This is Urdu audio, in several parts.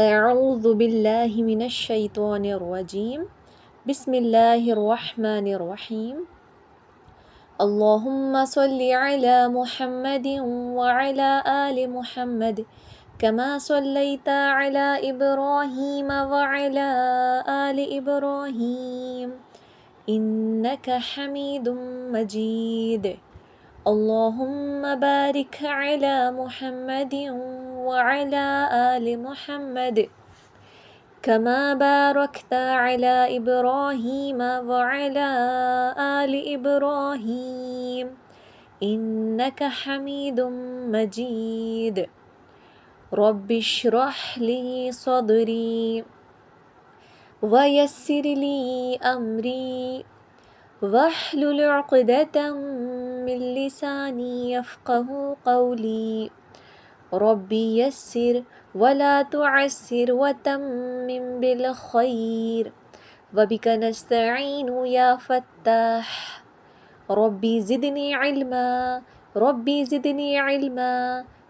اعوذ باللہ من الشیطان الرجیم بسم اللہ الرحمن الرحیم اللہم صل علی محمد وعلی آل محمد كما صليت على إبراهيم وعلى آل إبراهيم إنك حميد مجيد اللهم بارك على محمد وعلى آل محمد كما باركت على إبراهيم وعلى آل إبراهيم إنك حميد مجيد رب اشرح لي صدري ويسر لي أمري واحلل عقدة من لساني يفقه قولي ربي يسر ولا تعسر وتمم بالخير وبك نستعين يا فتاح ربي زدني علما ربي زدني علما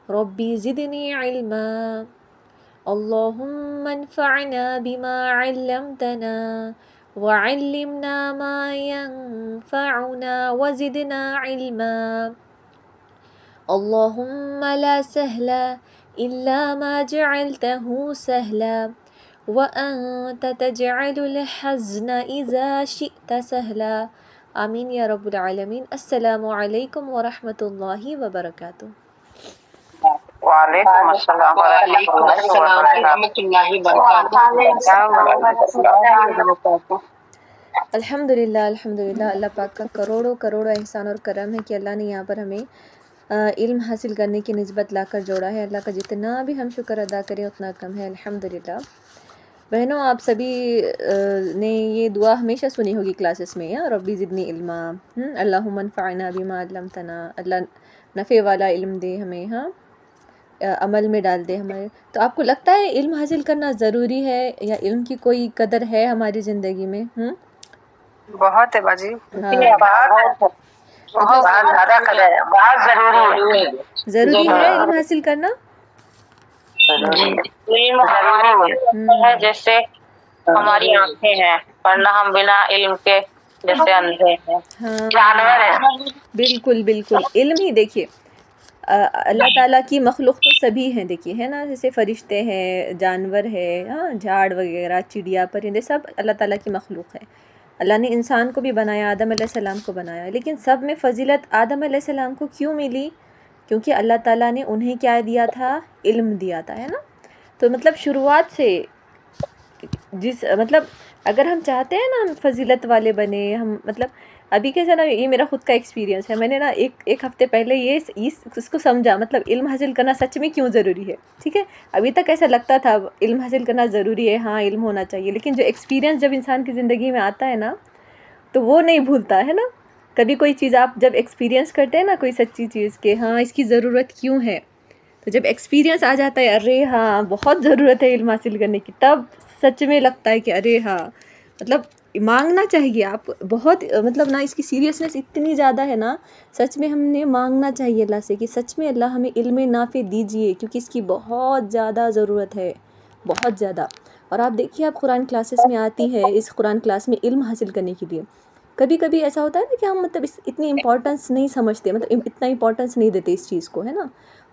ربي زدني علما اللهم انفعنا بما علمتنا وعلمنا ما ينفعنا وزدنا علما اللهم لا سهل إلا ما جعلته سهلا وأنت تجعل الحزن إذا شئت سهلا آمین یا رب العالمین۔ السلام علیکم ورحمۃ اللہ وبرکاتہ۔ وعلیکم السلام ورحمۃ اللہ وبرکاتہ۔ الحمدللہ الحمدللہ، اللہ پاک کا کروڑوں کروڑوں احسان اور کرم ہے کہ اللہ نے یہاں پر ہمیں علم حاصل کرنے کی نسبت لا کر جوڑا ہے۔ اللہ کا جتنا بھی ہم شکر ادا کریں اتنا کم ہے، الحمدللہ۔ بہنوں، آپ سبھی نے یہ دعا ہمیشہ سنی ہوگی کلاسز میں، یا ربی زدنی علما، اللہم انفعنا بما علمتنا، اللہ نفع والا علم دے ہمیں، ہاں عمل میں ڈال دے ہمارے۔ تو آپ کو لگتا ہے علم حاصل کرنا ضروری ہے، یا علم کی کوئی قدر ہے ہماری زندگی میں؟ بہت ہے باجی، بہت زیادہ قدر ہے، بہت ضروری ہے۔ ضروری ہے علم حاصل کرنا؟ علم ہے جیسے ہماری آنکھیں ہیں، ورنہ ہم بنا علم کے جیسے اندھے ہیں، جانور ہیں۔ بالکل بالکل، علم ہی دیکھیے اللہ تعالیٰ کی مخلوق تو سبھی ہیں، دیکھیے ہے نا، جیسے فرشتے ہیں، جانور ہے، ہاں جھاڑ وغیرہ، چڑیا، پرندے، سب اللہ تعالیٰ کی مخلوق ہے۔ اللہ نے انسان کو بھی بنایا، آدم علیہ السلام کو بنایا، لیکن سب میں فضیلت آدم علیہ السلام کو کیوں ملی؟ کیونکہ اللہ تعالیٰ نے انہیں کیا دیا تھا؟ علم دیا تھا، ہے نا۔ تو مطلب شروعات سے مطلب اگر ہم چاہتے ہیں نا ہم فضیلت والے بنے، ہم مطلب ابھی کیسا نا، یہ میرا خود کا ایکسپیرینس ہے، میں نے نا ایک ہفتے پہلے اس کو سمجھا، مطلب علم حاصل کرنا سچ میں کیوں ضروری ہے، ٹھیک ہے۔ ابھی تک ایسا لگتا تھا علم حاصل کرنا ضروری ہے، ہاں علم ہونا چاہیے، لیکن جو ایکسپیرینس جب انسان کی زندگی میں آتا ہے نا تو وہ نہیں بھولتا ہے نا۔ کبھی کوئی چیز آپ جب ایکسپیرینس کرتے ہیں نا کوئی سچی چیز کہ ہاں اس کی ضرورت کیوں ہے، تو جب ایکسپیرینس آ جاتا ہے ارے ہاں بہت ضرورت ہے علم حاصل کرنے کی، تب سچ میں لگتا ہے کہ ارے ہاں مطلب مانگنا چاہیے آپ بہت، مطلب نا اس کی سیریسنس اتنی زیادہ ہے نا، سچ میں ہم نے مانگنا چاہیے اللہ سے کہ سچ میں اللہ ہمیں علم نافع دیجیے، کیونکہ اس کی بہت زیادہ ضرورت ہے، بہت زیادہ۔ اور آپ دیکھیے، آپ قرآن کلاسز میں آتی ہے، اس قرآن کلاس میں علم حاصل کرنے کے لیے کبھی کبھی ایسا ہوتا ہے نا کہ ہم مطلب اتنی امپورٹنس نہیں سمجھتے، مطلب اتنا امپورٹنس نہیں دیتے اس چیز کو، ہے نا۔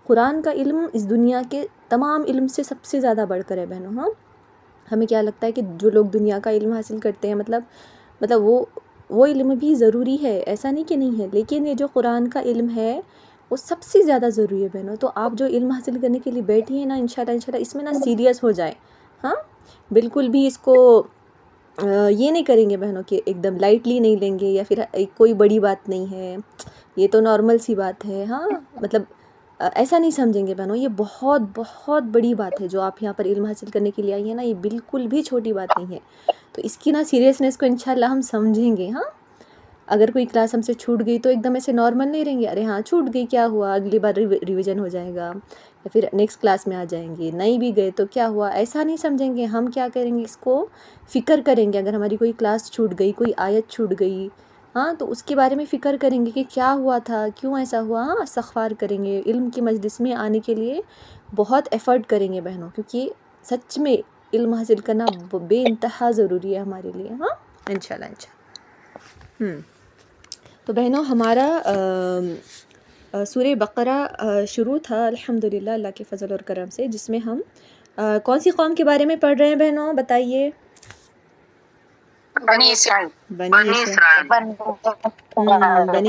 قرآن کا علم اس دنیا کے تمام علم سے سب سے زیادہ بڑھ کر ہے بہنوں، ہاں۔ ہمیں کیا لگتا ہے کہ جو لوگ دنیا کا علم حاصل کرتے ہیں مطلب وہ علم بھی ضروری ہے، ایسا نہیں کہ نہیں ہے، لیکن یہ جو قرآن کا علم ہے وہ سب سے زیادہ ضروری ہے بہنوں۔ تو آپ جو علم حاصل کرنے کے لیے بیٹھی ہیں نا، انشاءاللہ اس میں نا سیریس ہو جائیں، ہاں بالکل بھی اس کو یہ نہیں کریں گے بہنوں کہ ایک دم لائٹلی نہیں لیں گے، یا پھر کوئی بڑی بات نہیں ہے، یہ تو نارمل سی بات ہے، ہاں مطلب ایسا نہیں سمجھیں گے بہنوں، یہ بہت بہت بڑی بات ہے جو آپ یہاں پر علم حاصل کرنے کے لیے آئی ہیں نا، یہ بالکل بھی چھوٹی بات نہیں ہے۔ تو اس کی نا سیریسنس کو انشاءاللہ ہم سمجھیں گے، ہاں۔ اگر کوئی کلاس ہم سے چھوٹ گئی تو ایک دم ایسے نارمل نہیں رہیں گے، ارے ہاں چھوٹ گئی کیا ہوا، اگلی بار ریویژن ہو جائے گا، یا پھر نیکسٹ کلاس میں آ جائیں گے، نہیں بھی گئے تو کیا ہوا، ایسا نہیں سمجھیں گے۔ ہم کیا کریں گے، اس کو فکر کریں گے، اگر ہماری کوئی کلاس چھوٹ گئی، کوئی آیت چھوٹ گئی، ہاں تو اس کے بارے میں فکر کریں گے کہ کیا ہوا تھا، کیوں ایسا ہوا، استغفار کریں گے، علم کی مجلس میں آنے کے لیے بہت ایفرٹ کریں گے بہنوں، کیونکہ سچ میں علم حاصل کرنا بے انتہا ضروری ہے ہمارے لیے. ہاں انشاءاللہ انشاءاللہ. تو بہنوں ہمارا سورہ بقرہ شروع تھا الحمدللہ اللہ کے فضل اور کرم سے، جس میں ہم کون سی قوم کے بارے میں پڑھ رہے ہیں بہنوں بتائیے؟ بنی اسرائیل. بنی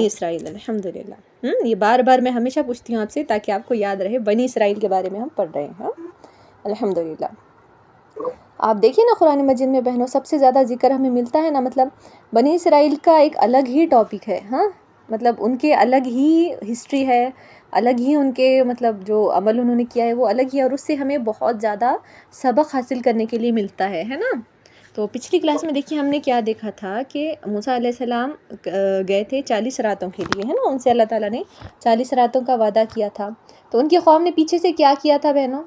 اسرائیل. الحمدللہ. یہ بار بار میں ہمیشہ پوچھتی ہوں آپ سے تاکہ آپ کو یاد رہے، بنی اسرائیل کے بارے میں ہم پڑھ رہے ہیں. الحمدللہ. آپ دیکھیں نا قرآن مجید میں بہنوں سب سے زیادہ ذکر ہمیں ملتا ہے نا، مطلب بنی اسرائیل کا ایک الگ ہی ٹاپک ہے. ہاں مطلب ان کے الگ ہی ہسٹری ہے، الگ ہی ان کے مطلب جو عمل انہوں نے کیا ہے وہ الگ ہی ہے، اور اس سے ہمیں بہت زیادہ سبق حاصل کرنے کے لیے ملتا ہے نا. تو پچھلی کلاس میں دیکھیے ہم نے کیا دیکھا تھا کہ موسیٰ علیہ السلام گئے تھے 40 راتوں کے لیے، ہے نا. ان سے اللہ تعالیٰ نے 40 راتوں کا وعدہ کیا تھا. تو ان کی قوم نے پیچھے سے کیا کیا تھا بہنوں؟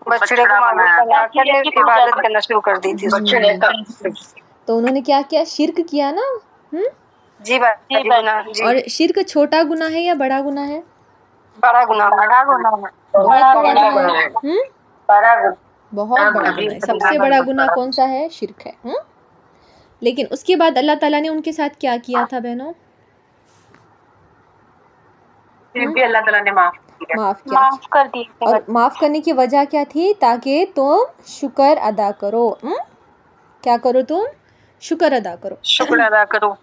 بچڑے کو معبود بنا کر عبادت کرنا شروع کر دی تھی. تو انہوں نے کیا کیا؟ شرک کیا نا. جی اور شرک چھوٹا گناہ ہے یا بڑا گناہ ہے؟ بڑا گناہ. بہت بڑا گناہ ہے. بہت بڑا گناہ ہے. سب سے بڑا گناہ کون سا ہے؟ شرک ہے. لیکن اس کے بعد اللہ تعالیٰ نے ان کے ساتھ کیا کیا تھا بہنوں؟ اللہ تعالیٰ نے معاف کر دی. اور معاف کرنے کی وجہ کیا تھی؟ تاکہ تم شکر ادا کرو. کیا کرو تم؟ شکر ادا کرو. شکر ادا کرو.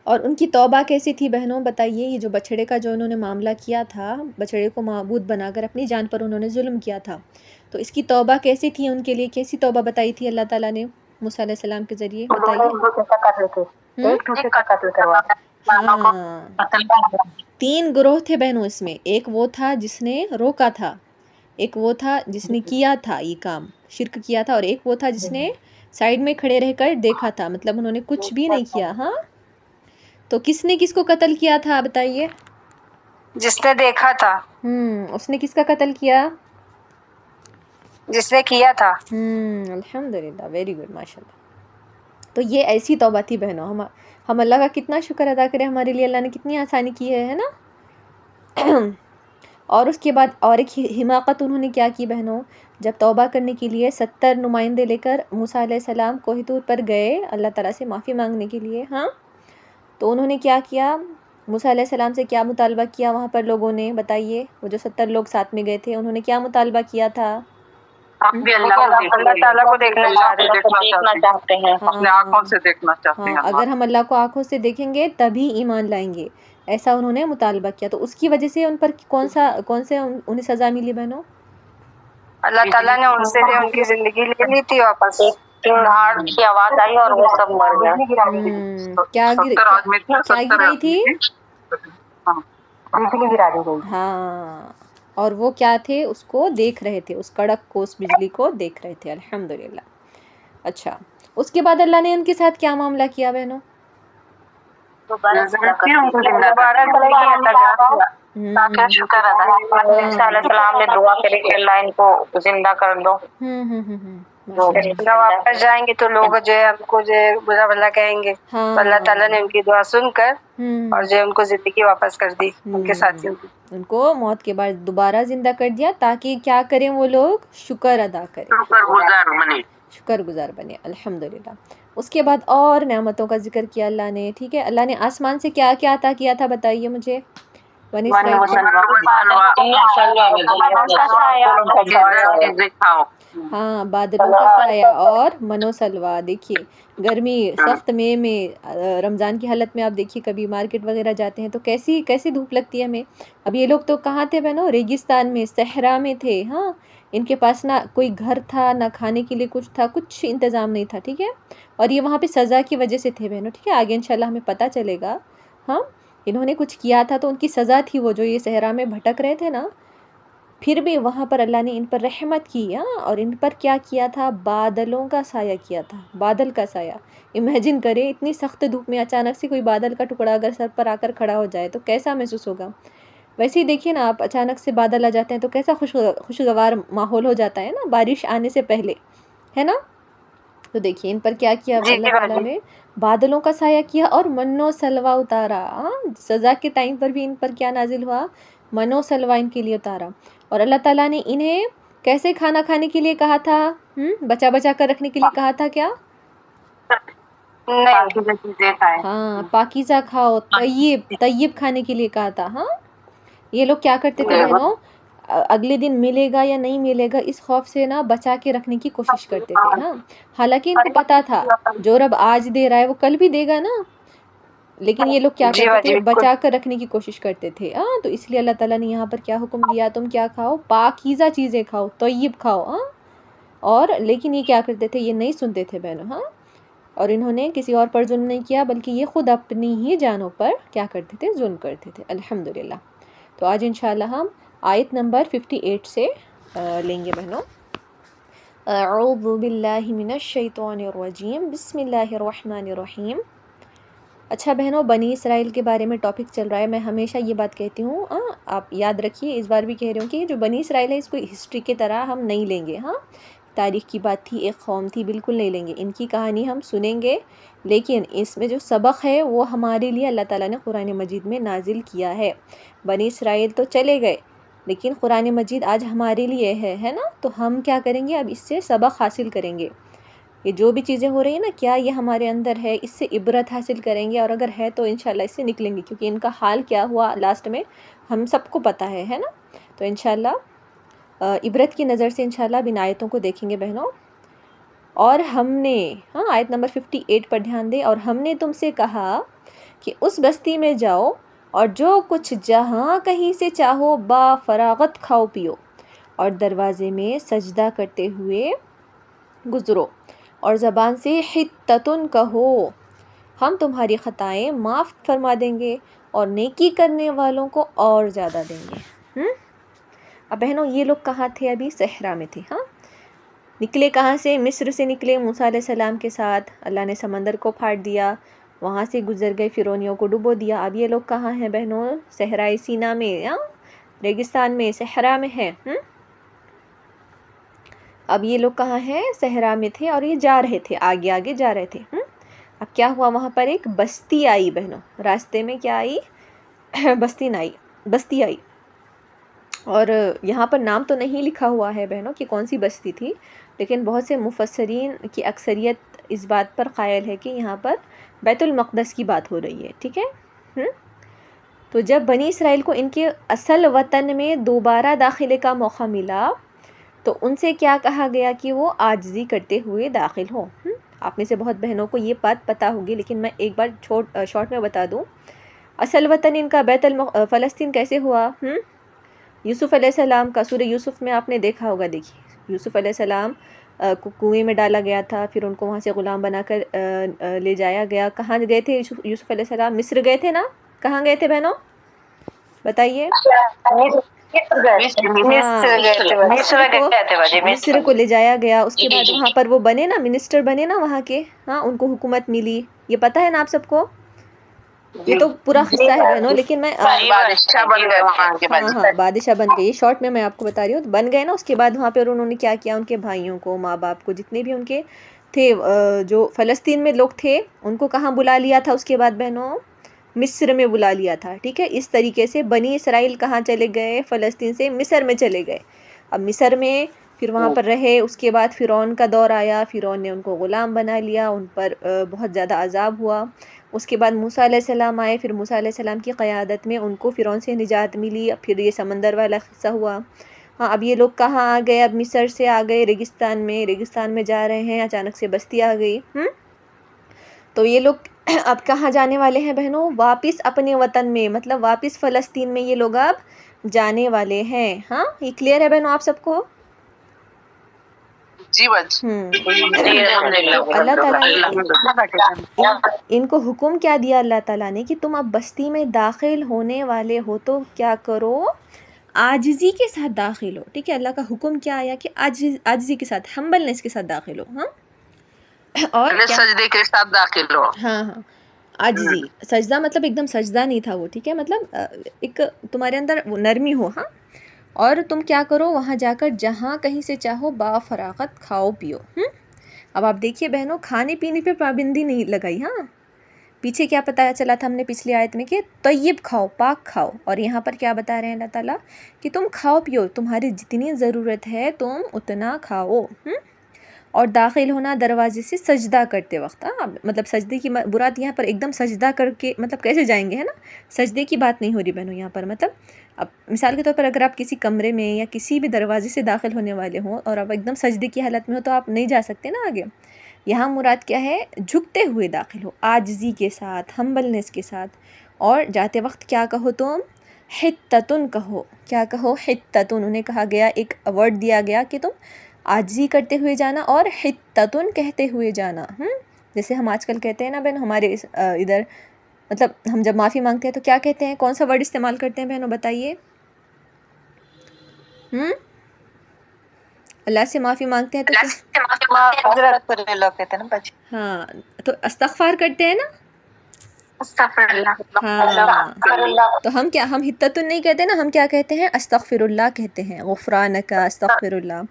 اور ان کی توبہ کیسی تھی بہنوں بتائیے؟ یہ جو بچڑے کا جو انہوں نے معاملہ کیا تھا، بچڑے کو معبود بنا کر اپنی جان پر انہوں نے ظلم کیا تھا، تو اس کی توبہ کیسی تھی؟ ان کے لیے کیسی توبہ بتائی تھی اللہ تعالیٰ نے موسیٰ علیہ السلام کے ذریعے؟ بتائیے. ہاں 3 گروہ تھے بہنوں اس میں. ایک وہ تھا جس نے روکا تھا، ایک وہ تھا جس نے کیا تھا یہ کام شرک کیا تھا، اور ایک وہ تھا جس نے سائیڈ میں کھڑے رہ کر دیکھا تھا، مطلب انہوں نے کچھ بھی نہیں کیا. ہاں تو کس نے کس کو قتل کیا تھا بتائیے؟ جس نے دیکھا تھا. اس نے کس کا قتل کیا؟ جس نے کیا تھا. الحمدللہ ویری گڈ ماشاء اللہ. تو یہ ایسی توبہ تھی بہنوں. ہم اللہ کا کتنا شکر ادا کریں، ہمارے لیے اللہ نے کتنی آسانی کی ہے نا. اور اس کے بعد اور ایک حماقت انہوں نے کیا کی بہنوں، جب توبہ کرنے کے لیے 70 نمائندے لے کر موسیٰ علیہ السلام کوہ طور پر گئے اللہ تعالیٰ سے معافی مانگنے کے لیے. ہاں تو انہوں نے کیا کیا؟ موسیٰ علیہ السلام سے کیا مطالبہ کیا وہاں پر لوگوں نے بتائیے؟ وہ جو 70 لوگ ساتھ میں گئے تھے انہوں نے کیا مطالبہ کیا تھا؟ اللہ تعالیٰ کو دیکھنا چاہتے ہیں، اپنے آنکھوں سے دیکھنا چاہتے ہیں. اگر ہم اللہ کو آنکھوں سے دیکھیں گے تبھی ایمان لائیں گے، ایسا انہوں نے مطالبہ کیا. تو اس کی وجہ سے ان پر کون سے انہیں سزا ملی بہنوں؟ اللہ تعالیٰ نے ان سے ان کی زندگی لے لی تھی واپس. دھاڑ کی آواز آئی اور وہ سب مر گئے. کیا گرائی تھی؟ ہاں اور وہ کیا تھے؟ اس کو دیکھ رہے تھے، اس کڑک کو، اس بجلی کو دیکھ رہے تھے. الحمدللہ. اچھا اس کے بعد اللہ نے ان کے ساتھ کیا معاملہ کیا بہنوں؟ شکر ادا. موسیٰ علیہ السلام نے دعا کری کہ اللہ ان کو زندہ کر دو. جب واپس جائیں گے تو لوگ جو ہے ہم کو جو ہے برا بھلا کہیں گے. اللہ تعالیٰ نے ان کی دعا سن کر اور جو ان کو زندگی واپس کر دی، ان کے ساتھیوں کی. ان کو موت کے بعد دوبارہ زندہ کر دیا تاکہ کیا کریں وہ لوگ؟ شکر ادا کریں، شکر گزار بنے. الحمدللہ. اس کے بعد اور نعمتوں کا ذکر کیا اللہ نے. ٹھیک ہے، اللہ نے آسمان سے کیا کیا عطا کیا تھا بتائیے مجھے؟ ہاں بادلوں کا سایہ اور منو سلوا. دیکھیے گرمی سخت میں رمضان کی حالت میں آپ دیکھیے کبھی مارکیٹ وغیرہ جاتے ہیں تو کیسی دھوپ لگتی ہے ہمیں. اب یہ لوگ تو کہاں تھے بہنوں؟ ریگستان میں، صحرا میں تھے. ہاں ان کے پاس نہ کوئی گھر تھا، نہ کھانے کے لیے کچھ تھا، کچھ انتظام نہیں تھا. ٹھیک ہے، اور یہ وہاں پہ سزا کی وجہ سے تھے بہنوں. ٹھیک ہے، آگے انشاءاللہ ہمیں پتہ چلے گا. ہاں انہوں نے کچھ کیا تھا تو ان کی سزا تھی، وہ جو یہ صحرا میں بھٹک رہے تھے نا، پھر بھی وہاں پر اللہ نے ان پر رحمت کی. اور ان پر کیا کیا تھا؟ بادلوں کا سایہ کیا تھا. بادل کا سایہ امیجن کریں، اتنی سخت دھوپ میں اچانک سے کوئی بادل کا ٹکڑا اگر سر پر آ کر کھڑا ہو جائے تو کیسا محسوس ہوگا. ویسے ہی دیکھیے نا آپ، اچانک سے بادل آ جاتے ہیں تو کیسا خوشگوار ماحول ہو جاتا ہے نا بارش آنے سے پہلے، ہے نا. تو دیکھیے ان پر کیا کیا اللہ تعالیٰ نے؟ بادلوں کا سایہ کیا اور منو سلوا اتارا. سزا کے ٹائم پر بھی ان پر کیا نازل ہوا؟ منو سلوا ان کے لیے اتارا. اور اللہ تعالیٰ نے انہیں کیسے کھانا کھانے کے لیے کہا تھا؟ بچا بچا کر رکھنے کے لیے کہا تھا کیا؟ ہاں پاکیزہ کھاؤ، طیب کھانے کے لیے کہا تھا. ہاں یہ لوگ کیا کرتے تھے بہنوں، اگلے دن ملے گا یا نہیں ملے گا اس خوف سے نا بچا کے رکھنے کی کوشش کرتے تھے. ہاں حالانکہ ان کو پتا تھا جو رب آج دے رہا ہے وہ کل بھی دے گا نا، لیکن یہ لوگ کیا کرتے تھے، بچا کر رکھنے کی کوشش کرتے تھے. تو اس لیے اللہ تعالیٰ نے یہاں پر کیا حکم دیا، تم کیا کھاؤ، پاکیزہ چیزیں کھاؤ، طیب کھاؤ. اور لیکن یہ کیا کرتے تھے، یہ نہیں سنتے تھے بہنوں. ہاں اور انہوں نے کسی اور پر ظلم نہیں کیا بلکہ یہ خود اپنی ہی جانوں پر کیا کرتے تھے، ظلم کرتے تھے. الحمدللہ. تو آج انشاءاللہ ہم آیت نمبر 58 سے لیں گے بہنوں. اعوذ باللہ من الشیطان الرجیم، بسم اللہ الرحمن الرحیم. اچھا بہنوں، بنی اسرائیل کے بارے میں ٹاپک چل رہا ہے. میں ہمیشہ یہ بات کہتی ہوں، آپ یاد رکھیے، اس بار بھی کہہ رہی ہوں کہ جو بنی اسرائیل ہے اس کو ہسٹری کی طرح ہم نہیں لیں گے. ہاں تاریخ کی بات تھی، ایک قوم تھی، بالکل نہیں لیں گے. ان کی کہانی ہم سنیں گے، لیکن اس میں جو سبق ہے وہ ہمارے لیے اللہ تعالیٰ نے قرآن مجید میں نازل کیا ہے. بنی اسرائیل تو چلے گئے لیکن قرآن مجید آج ہمارے لیے ہے نا. تو ہم کیا کریں گے، اب اس سے سبق حاصل کریں گے. یہ جو بھی چیزیں ہو رہی ہیں نا، کیا یہ ہمارے اندر ہے، اس سے عبرت حاصل کریں گے، اور اگر ہے تو انشاءاللہ اس سے نکلیں گے، کیونکہ ان کا حال کیا ہوا لاسٹ میں ہم سب کو پتہ ہے نا. تو انشاءاللہ عبرت کی نظر سے انشاءاللہ اب ان آیتوں کو دیکھیں گے بہنوں. اور ہم نے، آیت نمبر 58 پر دھیان دیں. اور ہم نے تم سے کہا کہ اس بستی میں جاؤ اور جو کچھ جہاں کہیں سے چاہو با فراغت کھاؤ پیو، اور دروازے میں سجدہ کرتے ہوئے گزرو، اور زبان سے حتتن کہو، ہم تمہاری خطائیں معاف فرما دیں گے اور نیکی کرنے والوں کو اور زیادہ دیں گے. اب بہنوں یہ لوگ کہاں تھے، ابھی صحرا میں تھے. ہاں نکلے کہاں سے، مصر سے نکلے موسیٰ علیہ السلام کے ساتھ. اللہ نے سمندر کو پھاڑ دیا، وہاں سے گزر گئے، فرعونیوں کو ڈبو دیا. اب یہ لوگ کہاں ہیں بہنوں، صحرائے سینا میں، ریگستان میں، صحرا میں ہے. اب یہ لوگ کہاں ہیں، صحرا میں تھے، اور یہ جا رہے تھے، آگے آگے جا رہے تھے. اب کیا ہوا، وہاں پر ایک بستی آئی بہنوں. راستے میں کیا آئی، بستی آئی. اور یہاں پر نام تو نہیں لکھا ہوا ہے بہنوں کہ کون سی بستی تھی، لیکن بہت سے مفسرین کی اکثریت اس بات پر قائل ہے کہ یہاں پر بیت المقدس کی بات ہو رہی ہے. ٹھیک ہے. تو جب بنی اسرائیل کو ان کے اصل وطن میں دوبارہ داخلے کا موقع ملا تو ان سے کیا کہا گیا کہ وہ عاجزی کرتے ہوئے داخل ہوں. آپ میں سے بہت بہنوں کو یہ بات پتہ ہوگی، لیکن میں ایک بار شارٹ میں بتا دوں. اصل وطن ان کا فلسطین کیسے ہوا. یوسف علیہ السلام کا سورہ یوسف میں آپ نے دیکھا ہوگا. دیکھیے یوسف علیہ السلام کو کنویں میں ڈالا گیا تھا، پھر ان کو وہاں سے غلام بنا کر لے جایا گیا. کہاں گئے تھے یوسف علیہ السلام، مصر گئے تھے نا. کہاں گئے تھے بہنوں بتائیے. مصر کو لے جایا گیا. اس کے بعد وہاں پر وہ بنے نا، منسٹر بنے نا وہاں کے. ان کو حکومت ملی، یہ پتہ ہے نا آپ سب کو. یہ تو پورا قصہ ہے بہنوں، لیکن میں بادشاہ بن گئے. بادشاہ بن گئے. یہ شارٹ میں آپ کو بتا رہی ہوں. بن گئے نا. اس کے بعد وہاں پہ انہوں نے کیا کیا، ان کے بھائیوں کو، ماں باپ کو، جتنے بھی ان کے تھے جو فلسطین میں لوگ تھے، ان کو کہاں بلا لیا تھا. اس کے بعد بہنوں مصر میں بلا لیا تھا. ٹھیک ہے. اس طریقے سے بنی اسرائیل کہاں چلے گئے، فلسطین سے مصر میں چلے گئے. اب مصر میں پھر وہاں پر رہے. اس کے بعد فرعون کا دور آیا، فرعون نے ان کو غلام بنا لیا، ان پر بہت زیادہ عذاب ہوا. اس کے بعد موسیٰ علیہ السلام آئے، پھر موسیٰ علیہ السلام کی قیادت میں ان کو فرعون سے نجات ملی. پھر یہ سمندر والا قصہ ہوا. اب یہ لوگ کہاں آ گئے، اب مصر سے آ گئے ریگستان میں جا رہے ہیں. اچانک سے بستی آ گئی. تو یہ لوگ اب کہاں جانے والے ہیں بہنوں، واپس اپنے وطن میں، مطلب واپس فلسطین میں یہ لوگ اب جانے والے ہیں. یہ کلیئر ہے بہنوں آپ سب کو. جی بچ اللہ تعالیٰ نے ان کو حکم کیا دیا، اللہ تعالیٰ نے کہ تم اب بستی میں داخل ہونے والے ہو تو کیا کرو، عاجزی کے ساتھ داخل ہو. ٹھیک ہے. اللہ کا حکم کیا آیا کہ عاجزی کے ساتھ، ہمبلنس کے ساتھ داخل ہو. اور سجدے کے ساتھ داخل ہو. عاجزی. سجدہ مطلب ایک دم سجدہ نہیں تھا وہ. ٹھیک ہے. مطلب ایک تمہارے اندر وہ نرمی ہو. اور تم کیا کرو، وہاں جا کر جہاں کہیں سے چاہو با فراغت کھاؤ پیو. اب آپ دیکھیے بہنوں، کھانے پینے پہ پابندی نہیں لگائی. پیچھے کیا پتہ چلا تھا ہم نے پچھلی آیت میں کہ طیب کھاؤ، پاک کھاؤ، اور یہاں پر کیا بتا رہے ہیں اللہ تعالیٰ کہ تم کھاؤ پیو، تمہاری جتنی ضرورت ہے تم اتنا کھاؤ، اور داخل ہونا دروازے سے سجدہ کرتے وقت، مطلب سجدے کی مراد یہاں پر ایک دم سجدہ کر کے مطلب کیسے جائیں گے، ہے نا، سجدے کی بات نہیں ہو رہی بہنوں یہاں پر، مطلب اب مثال کے طور پر اگر آپ کسی کمرے میں یا کسی بھی دروازے سے داخل ہونے والے ہوں اور آپ ایک دم سجدے کی حالت میں ہو تو آپ نہیں جا سکتے نا آگے. یہاں مراد کیا ہے، جھکتے ہوئے داخل ہو، عاجزی کے ساتھ، ہمبلنس کے ساتھ، اور جاتے وقت کیا کہو تم، حتتن کہو. کیا کہو، حتتن. انہیں کہا گیا، ایک ورڈ دیا گیا کہ تم عاجزی کرتے ہوئے جانا اور حتتن کہتے ہوئے جانا. جیسے ہم آج کل کہتے ہیں نا بہن، ہمارے ادھر مطلب ہم جب معافی مانگتے ہیں تو کیا کہتے ہیں، کون سا ورڈ استعمال کرتے ہیں بہنوں بتائیے؟ اللہ سے معافی مانگتے ہیں تو ہاں تو استغفار کرتے ہیں نا. ہاں تو ہم کیا، ہم حتتن نہیں کہتے نا، ہم کیا کہتے ہیں، استغفر اللہ کہتے ہیں، غفرانک استغفر اللہ.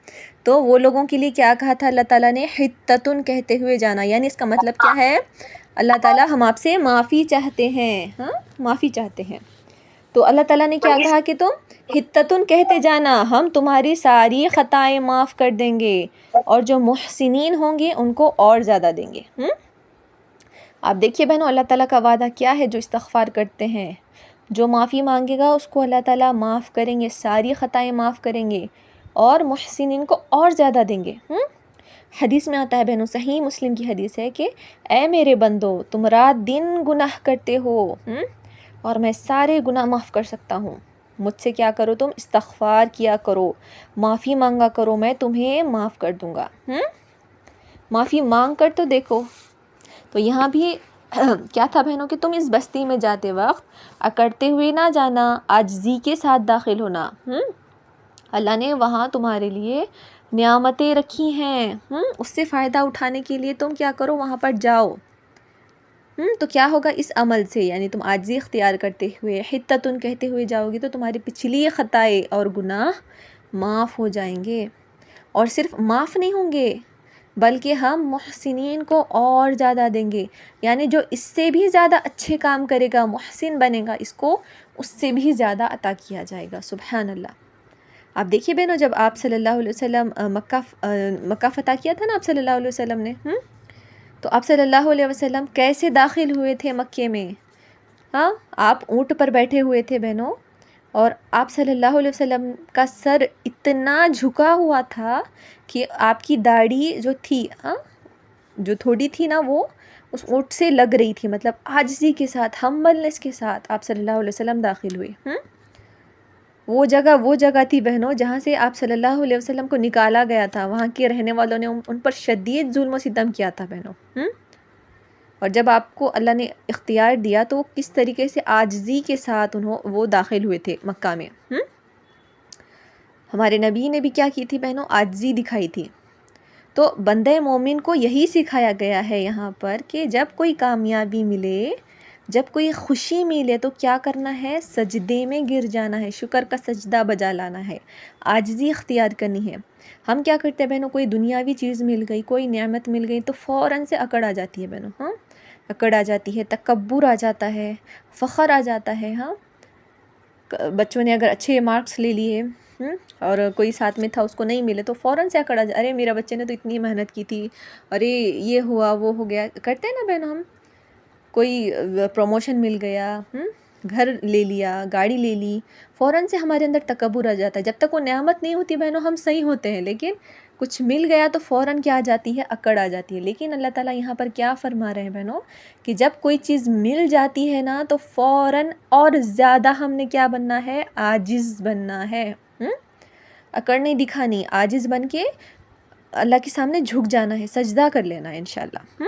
تو وہ لوگوں کے لیے کیا کہا تھا اللہ تعالیٰ نے، حتتن کہتے ہوئے جانا، یعنی اس کا مطلب کیا ہے، اللہ تعالیٰ ہم آپ سے معافی چاہتے ہیں، معافی چاہتے ہیں. تو اللہ تعالیٰ نے کیا کہا کہ تم حتتن کہتے جانا، ہم تمہاری ساری خطائیں معاف کر دیں گے، اور جو محسنین ہوں گے ان کو اور زیادہ دیں گے. آپ دیکھیے بہنوں، اللہ تعالیٰ کا وعدہ کیا ہے، جو استغفار کرتے ہیں، جو معافی مانگے گا اس کو اللہ تعالیٰ معاف کریں گے، ساری خطائیں معاف کریں گے، اور محسنین کو اور زیادہ دیں گے. حدیث میں آتا ہے بہنوں، صحیح مسلم کی حدیث ہے کہ اے میرے بندو، تم رات دن گناہ کرتے ہو، اور میں سارے گناہ معاف کر سکتا ہوں. مجھ سے کیا کرو، تم استغفار کیا کرو، معافی مانگا کرو، میں تمہیں معاف کر دوں گا. معافی مانگ کر تو دیکھو. تو یہاں بھی کیا تھا بہنوں کہ تم اس بستی میں جاتے وقت اکڑتے ہوئے نہ جانا، عاجزی کے ساتھ داخل ہونا. اللہ نے وہاں تمہارے لیے نعمتیں رکھی ہیں، اس سے فائدہ اٹھانے کے لیے تم کیا کرو، وہاں پر جاؤ. تو کیا ہوگا اس عمل سے، یعنی تم عاجزی اختیار کرتے ہوئے حتتن کہتے ہوئے جاؤ گے تو تمہاری پچھلی خطائیں اور گناہ معاف ہو جائیں گے. اور صرف معاف نہیں ہوں گے بلکہ ہم محسنین کو اور زیادہ دیں گے، یعنی جو اس سے بھی زیادہ اچھے کام کرے گا، محسن بنے گا، اس کو اس سے بھی زیادہ عطا کیا جائے گا. سبحان اللہ. آپ دیکھیے بہنوں، جب آپ صلی اللہ علیہ وسلم مکہ فتح کیا تھا نا آپ صلی اللہ علیہ وسلم نے، تو آپ صلی اللہ علیہ وسلم کیسے داخل ہوئے تھے مکے میں؟ آپ اونٹ پر بیٹھے ہوئے تھے بہنوں، اور آپ صلی اللہ علیہ وسلم کا سر اتنا جھکا ہوا تھا کہ آپ کی داڑھی جو تھی، جو تھوڑی تھی نا، وہ اس اونٹ سے لگ رہی تھی. مطلب عاجزی کے ساتھ، ہمبلنس کے ساتھ آپ صلی اللہ علیہ وسلم داخل ہوئے. وہ جگہ تھی بہنوں جہاں سے آپ صلی اللہ علیہ وسلم کو نکالا گیا تھا. وہاں کے رہنے والوں نے ان پر شدید ظلم و ستم کیا تھا بہنوں. اور جب آپ کو اللہ نے اختیار دیا تو وہ کس طریقے سے عاجزی کے ساتھ وہ داخل ہوئے تھے مکہ میں. ہمارے نبی نے بھی کیا کی تھی بہنوں، عاجزی دکھائی تھی. تو بندہ مومن کو یہی سکھایا گیا ہے یہاں پر کہ جب کوئی کامیابی ملے، جب کوئی خوشی ملے تو کیا کرنا ہے، سجدے میں گر جانا ہے، شکر کا سجدہ بجا لانا ہے، عاجزی اختیار کرنی ہے. ہم کیا کرتے ہیں بہنوں، کوئی دنیاوی چیز مل گئی، کوئی نعمت مل گئی تو فوراً سے اکڑ آ جاتی ہے بہنوں. اکڑ آ جاتی ہے، تکبر آ جاتا ہے، فخر آ جاتا ہے. بچوں نے اگر اچھے مارکس لے لیے اور کوئی ساتھ میں تھا اس کو نہیں ملے تو فوراً سے اکڑ آ جاتا، ارے میرا بچے نے تو اتنی محنت کی تھی، ارے یہ ہوا وہ ہو گیا. کرتے ہیں نا بہنوں، ہم کوئی پروموشن مل گیا، گھر لے لیا، گاڑی لے لی، فوراً سے ہمارے اندر تکبر آ جاتا ہے. جب تک وہ نعمت نہیں ہوتی بہنوں ہم صحیح ہوتے ہیں، لیکن کچھ مل گیا تو فوراً کیا آ جاتی ہے، اکڑ آ جاتی ہے. لیکن اللہ تعالیٰ یہاں پر کیا فرما رہے ہیں بہنوں کہ جب کوئی چیز مل جاتی ہے نا تو فوراً اور زیادہ ہم نے کیا بننا ہے، عاجز بننا ہے. اکڑ نہیں دکھانی، عاجز بن کے اللہ کے سامنے جھک جانا ہے، سجدہ کر لینا ہے انشاءاللہ.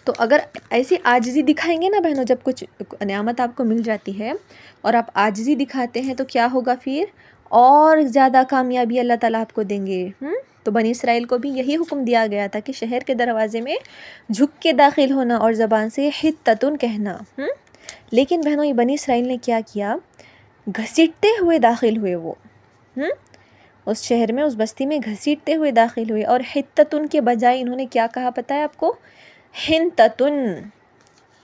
تو اگر ایسی عاجزی دکھائیں گے نا بہنوں، جب کچھ نعمت آپ کو مل جاتی ہے اور آپ عاجزی دکھاتے ہیں تو کیا ہوگا، پھر اور زیادہ کامیابی اللہ تعالیٰ آپ کو دیں گے. تو بنی اسرائیل کو بھی یہی حکم دیا گیا تھا کہ شہر کے دروازے میں جھک کے داخل ہونا اور زبان سے حتتن کہنا. لیکن بہنوں یہ بنی اسرائیل نے کیا کیا، گھسیٹتے ہوئے داخل ہوئے. وہ اس شہر میں، اس بستی میں گھسیٹتے ہوئے داخل ہوئے، اور حتتن کے بجائے انہوں نے کیا کہا پتہ ہے آپ کو، حنتتن.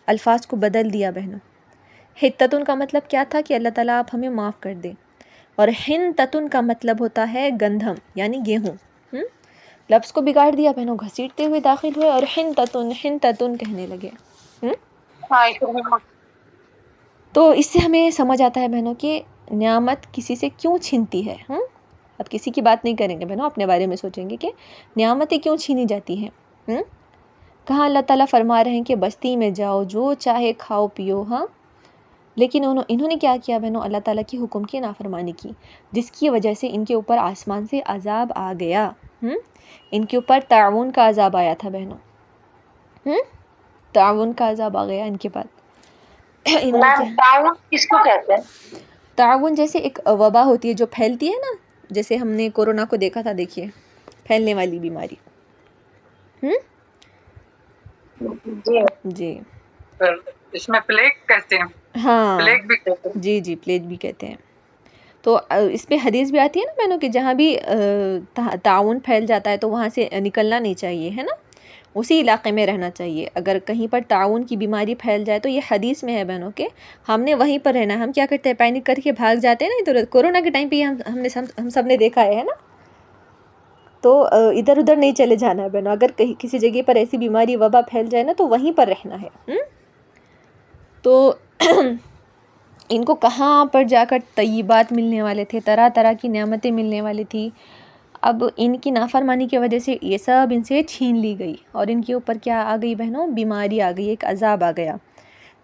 الفاظ کو بدل دیا بہنوں. حتتن کا مطلب کیا تھا کہ اللہ تعالیٰ آپ ہمیں معاف کر دیں، اور حنتتن کا مطلب ہوتا ہے گندھم یعنی گیہوں. لفظ کو بگاڑ دیا بہنوں، گھسیٹتے ہوئے داخل ہوئے اور حنتتن حنتتن کہنے لگے. تو اس سے ہمیں سمجھ آتا ہے بہنوں کہ نعمت کسی سے کیوں چھنتی ہے. اب کسی کی بات نہیں کریں گے بہنوں، اپنے بارے میں سوچیں گے کہ نعمتیں کیوں چھینی جاتی ہیں. کہاں اللہ تعالیٰ فرما رہے ہیں کہ بستی میں جاؤ، جو چاہے کھاؤ پیو. لیکن انہوں نے کیا کیا بہنوں؟ اللہ تعالیٰ کی حکم کی نافرمانی کی، جس کی وجہ سے ان کے اوپر آسمان سے عذاب آ گیا. ان کے اوپر تعاون کا عذاب آیا تھا بہنوں. تعاون کا عذاب آ گیا ان کے بعد. تعاون کس کو کہتے ہیں؟ تعاون جیسے ایک وبا ہوتی ہے جو پھیلتی ہے نا، جیسے ہم نے کورونا کو دیکھا تھا، دیکھیے پھیلنے والی بیماری. جی اس میں پلیگ کہتے ہیں. ہاں پلیگ بھی کہتے ہیں. جی پلیگ بھی کہتے ہیں. تو اس میں حدیث بھی آتی ہے نا بہنوں کہ جہاں بھی تعاون پھیل جاتا ہے تو وہاں سے نکلنا نہیں چاہیے، ہے نا، اسی علاقے میں رہنا چاہیے. اگر کہیں پر تعاون کی بیماری پھیل جائے تو یہ حدیث میں ہے بہنوں کہ ہم نے وہیں پر رہنا ہے. ہم کیا کرتے ہیں؟ پینک کر کے بھاگ جاتے ہیں نا ادھر. کورونا کے ٹائم پہ ہم سب نے دیکھا ہے نا. تو ادھر ادھر نہیں چلے جانا ہے بہنوں. اگر کہیں کسی جگہ پر ایسی بیماری وبا پھیل جائے نا تو وہیں پر رہنا ہے. تو ان کو کہاں پر جا کر طیبات ملنے والے تھے، طرح طرح کی نعمتیں ملنے والی تھی. اب ان کی نافرمانی کی وجہ سے یہ سب ان سے چھین لی گئی، اور ان کے اوپر کیا آ گئی بہنوں؟ بیماری آ گئی، ایک عذاب آ گیا،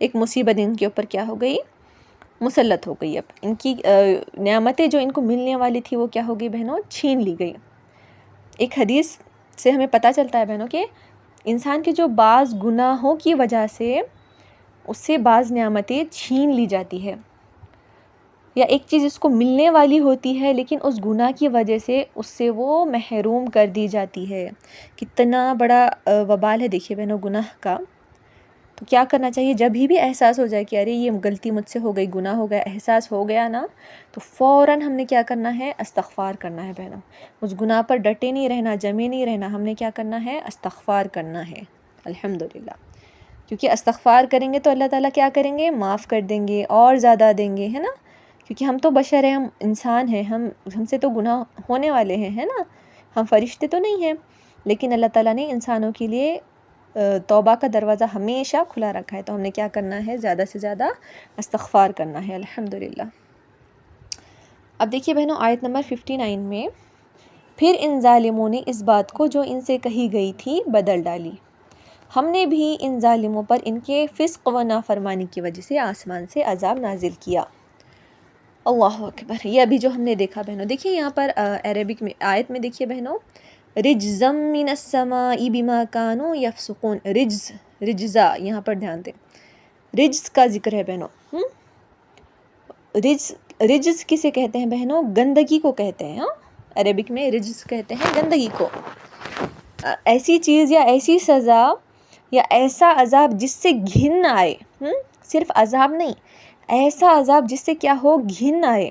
ایک مصیبت ان کے اوپر کیا ہو گئی؟ مسلط ہو گئی. اب ان کی نعمتیں جو ان کو ملنے والی تھی وہ کیا ہو گئی بہنوں؟ چھین لی گئی. ایک حدیث سے ہمیں پتہ چلتا ہے بہنوں کہ انسان کے جو بعض گناہوں کی وجہ سے اس سے بعض نعمتیں چھین لی جاتی ہے، یا ایک چیز اس کو ملنے والی ہوتی ہے لیکن اس گناہ کی وجہ سے اس سے وہ محروم کر دی جاتی ہے. کتنا بڑا وبال ہے دیکھیے بہنوں گناہ کا. تو کیا کرنا چاہیے؟ جب بھی احساس ہو جائے کہ ارے یہ غلطی مجھ سے ہو گئی، گناہ ہو گیا، احساس ہو گیا نا، تو فوراً ہم نے کیا کرنا ہے؟ استغفار کرنا ہے بہنوں. اس گناہ پر ڈٹے نہیں رہنا، جمے نہیں رہنا. ہم نے کیا کرنا ہے؟ استغفار کرنا ہے. الحمدللہ. کیونکہ استغفار کریں گے تو اللہ تعالیٰ کیا کریں گے؟ معاف کر دیں گے، اور زیادہ دیں گے، ہے نا. کیونکہ ہم تو بشر ہیں، ہم انسان ہیں، ہم سے تو گناہ ہونے والے ہیں، ہے نا. ہم فرشتے تو نہیں ہیں، لیکن اللہ تعالیٰ نے انسانوں کے لیے توبہ کا دروازہ ہمیشہ کھلا رکھا ہے. تو ہم نے کیا کرنا ہے؟ زیادہ سے زیادہ استغفار کرنا ہے. الحمدللہ. اب دیکھیے بہنوں آیت نمبر 59 میں، پھر ان ظالموں نے اس بات کو جو ان سے کہی گئی تھی بدل ڈالی. ہم نے بھی ان ظالموں پر ان کے فسق و نافرمانی کی وجہ سے آسمان سے عذاب نازل کیا. اللہ اکبر. یہ ابھی جو ہم نے دیکھا بہنوں، دیکھیے یہاں پر عربک میں آیت میں دیکھیے بہنوں، رجزم من السماء بما كانوا يفسقون. رجزا یہاں پر دھیان دیں، رجز کا ذکر ہے بہنوں. رجز کسے کہتے ہیں بہنوں؟ گندگی کو کہتے ہیں. عربک میں رجز کہتے ہیں گندگی کو. ایسی چیز یا ایسی سزا یا ایسا عذاب جس سے گھن آئے. صرف عذاب نہیں، ایسا عذاب جس سے کیا ہو؟ گھن آئے،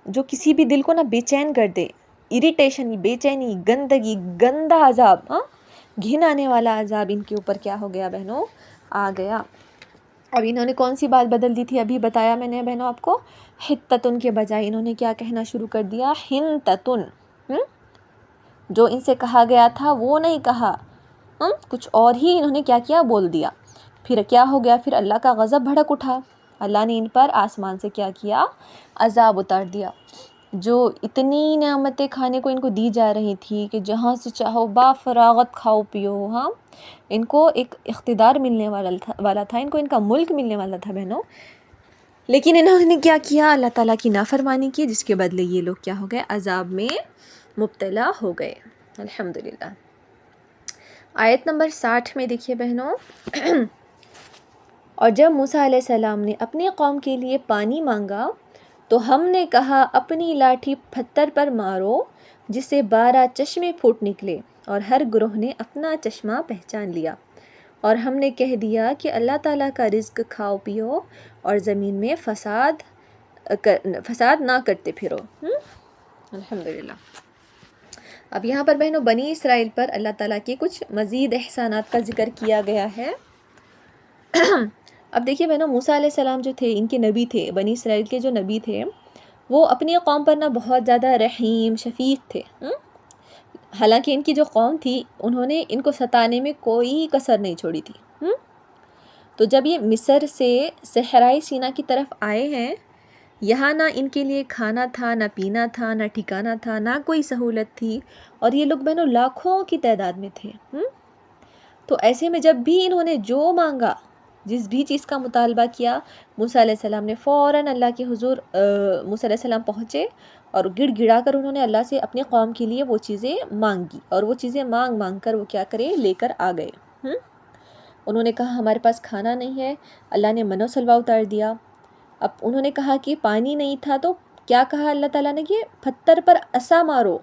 جو کسی بھی دل کو نہ بے چین کر دے. اریٹیشن، بے چینی، گندگی، گندا عذاب، گھن آنے والا عذاب ان کے اوپر کیا ہو گیا بہنوں؟ آ گیا. اب انہوں نے کون سی بات بدل دی تھی؟ ابھی بتایا میں نے بہنوں آپ کو. حتتن کے بجائے انہوں نے کیا کہنا شروع کر دیا؟ حنتتن. جو ان سے کہا گیا تھا وہ نہیں کہا، کچھ اور ہی انہوں نے کیا کیا؟ بول دیا. پھر کیا ہو گیا؟ پھر اللہ کا غضب بھڑک اٹھا. اللہ نے ان پر آسمان سے کیا کیا؟ عذاب اتار دیا. جو اتنی نعمتیں کھانے کو ان کو دی جا رہی تھی کہ جہاں سے چاہو با فراغت کھاؤ پیو، ان کو ایک اقتدار ملنے والا تھا، ان کو ان کا ملک ملنے والا تھا بہنوں. لیکن انہوں نے کیا کیا؟ اللہ تعالیٰ کی نافرمانی کی، جس کے بدلے یہ لوگ کیا ہو گئے؟ عذاب میں مبتلا ہو گئے. الحمدللہ. آیت نمبر 60 میں دیکھیے بہنوں، اور جب موسیٰ علیہ السلام نے اپنی قوم کے لیے پانی مانگا تو ہم نے کہا اپنی لاٹھی پتھر پر مارو جس سے 12 چشمے پھوٹ نکلے، اور ہر گروہ نے اپنا چشمہ پہچان لیا. اور ہم نے کہہ دیا کہ اللہ تعالیٰ کا رزق کھاؤ پیو اور زمین میں فساد نہ کرتے پھرو. الحمدللہ. اب یہاں پر بہنوں بنی اسرائیل پر اللہ تعالیٰ کے کچھ مزید احسانات کا ذکر کیا گیا ہے. اب دیکھیے بہنوں، موسیٰ علیہ السلام جو تھے، ان کے نبی تھے، بنی اسرائیل کے جو نبی تھے، وہ اپنی قوم پر نا بہت زیادہ رحیم شفیق تھے۔ حالانکہ ان کی جو قوم تھی، انہوں نے ان کو ستانے میں کوئی کسر نہیں چھوڑی تھی۔ تو جب یہ مصر سے صحرائے سینا کی طرف آئے ہیں، یہاں نہ ان کے لیے کھانا تھا، نہ پینا تھا، نہ ٹھکانا تھا، نہ کوئی سہولت تھی، اور یہ لوگ بہنوں لاکھوں کی تعداد میں تھے۔ تو ایسے میں جب بھی انہوں نے جو مانگا، جس بھی چیز کا مطالبہ کیا، موسیٰ علیہ السلام نے فوراً اللہ کے حضور موسیٰ علیہ السلام پہنچے، اور گڑ گڑا کر انہوں نے اللہ سے اپنی قوم کے لیے وہ چیزیں مانگی، اور وہ چیزیں مانگ کر وہ کیا کرے، لے کر آ گئے۔ انہوں نے کہا ہمارے پاس کھانا نہیں ہے، اللہ نے من و سلوہ اتار دیا۔ اب انہوں نے کہا کہ پانی نہیں تھا، تو کیا کہا اللہ تعالیٰ نے کہ پتھر پر عصا مارو،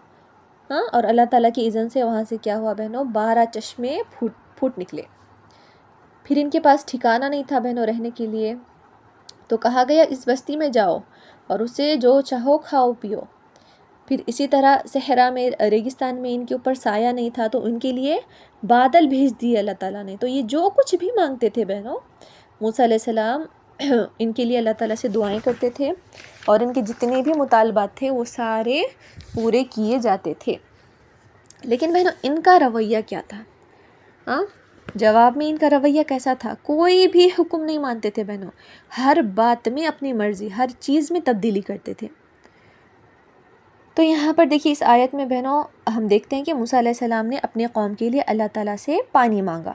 اور اللہ تعالیٰ کی اذن سے وہاں سے کیا ہوا بہنوں، 12 چشمے پھوٹ نکلے۔ پھر ان کے پاس ٹھکانہ نہیں تھا بہنوں رہنے کے لیے، تو کہا گیا اس بستی میں جاؤ اور اسے جو چاہو کھاؤ پیو۔ پھر اسی طرح صحرا میں، ریگستان میں ان کے اوپر سایہ نہیں تھا، تو ان کے لیے بادل بھیج دیے اللہ تعالیٰ نے۔ تو یہ جو کچھ بھی مانگتے تھے بہنوں، موسیٰ علیہ السلام ان کے لیے اللہ تعالیٰ سے دعائیں کرتے تھے، اور ان کے جتنے بھی مطالبات تھے وہ سارے پورے کیے جاتے تھے۔ لیکن بہنوں ان کا رویہ کیا تھا؟ جواب میں ان کا رویہ کیسا تھا؟ کوئی بھی حکم نہیں مانتے تھے بہنوں، ہر بات میں اپنی مرضی، ہر چیز میں تبدیلی کرتے تھے۔ تو یہاں پر دیکھیے اس آیت میں بہنوں ہم دیکھتے ہیں کہ موسیٰ علیہ السلام نے اپنی قوم کے لیے اللہ تعالیٰ سے پانی مانگا،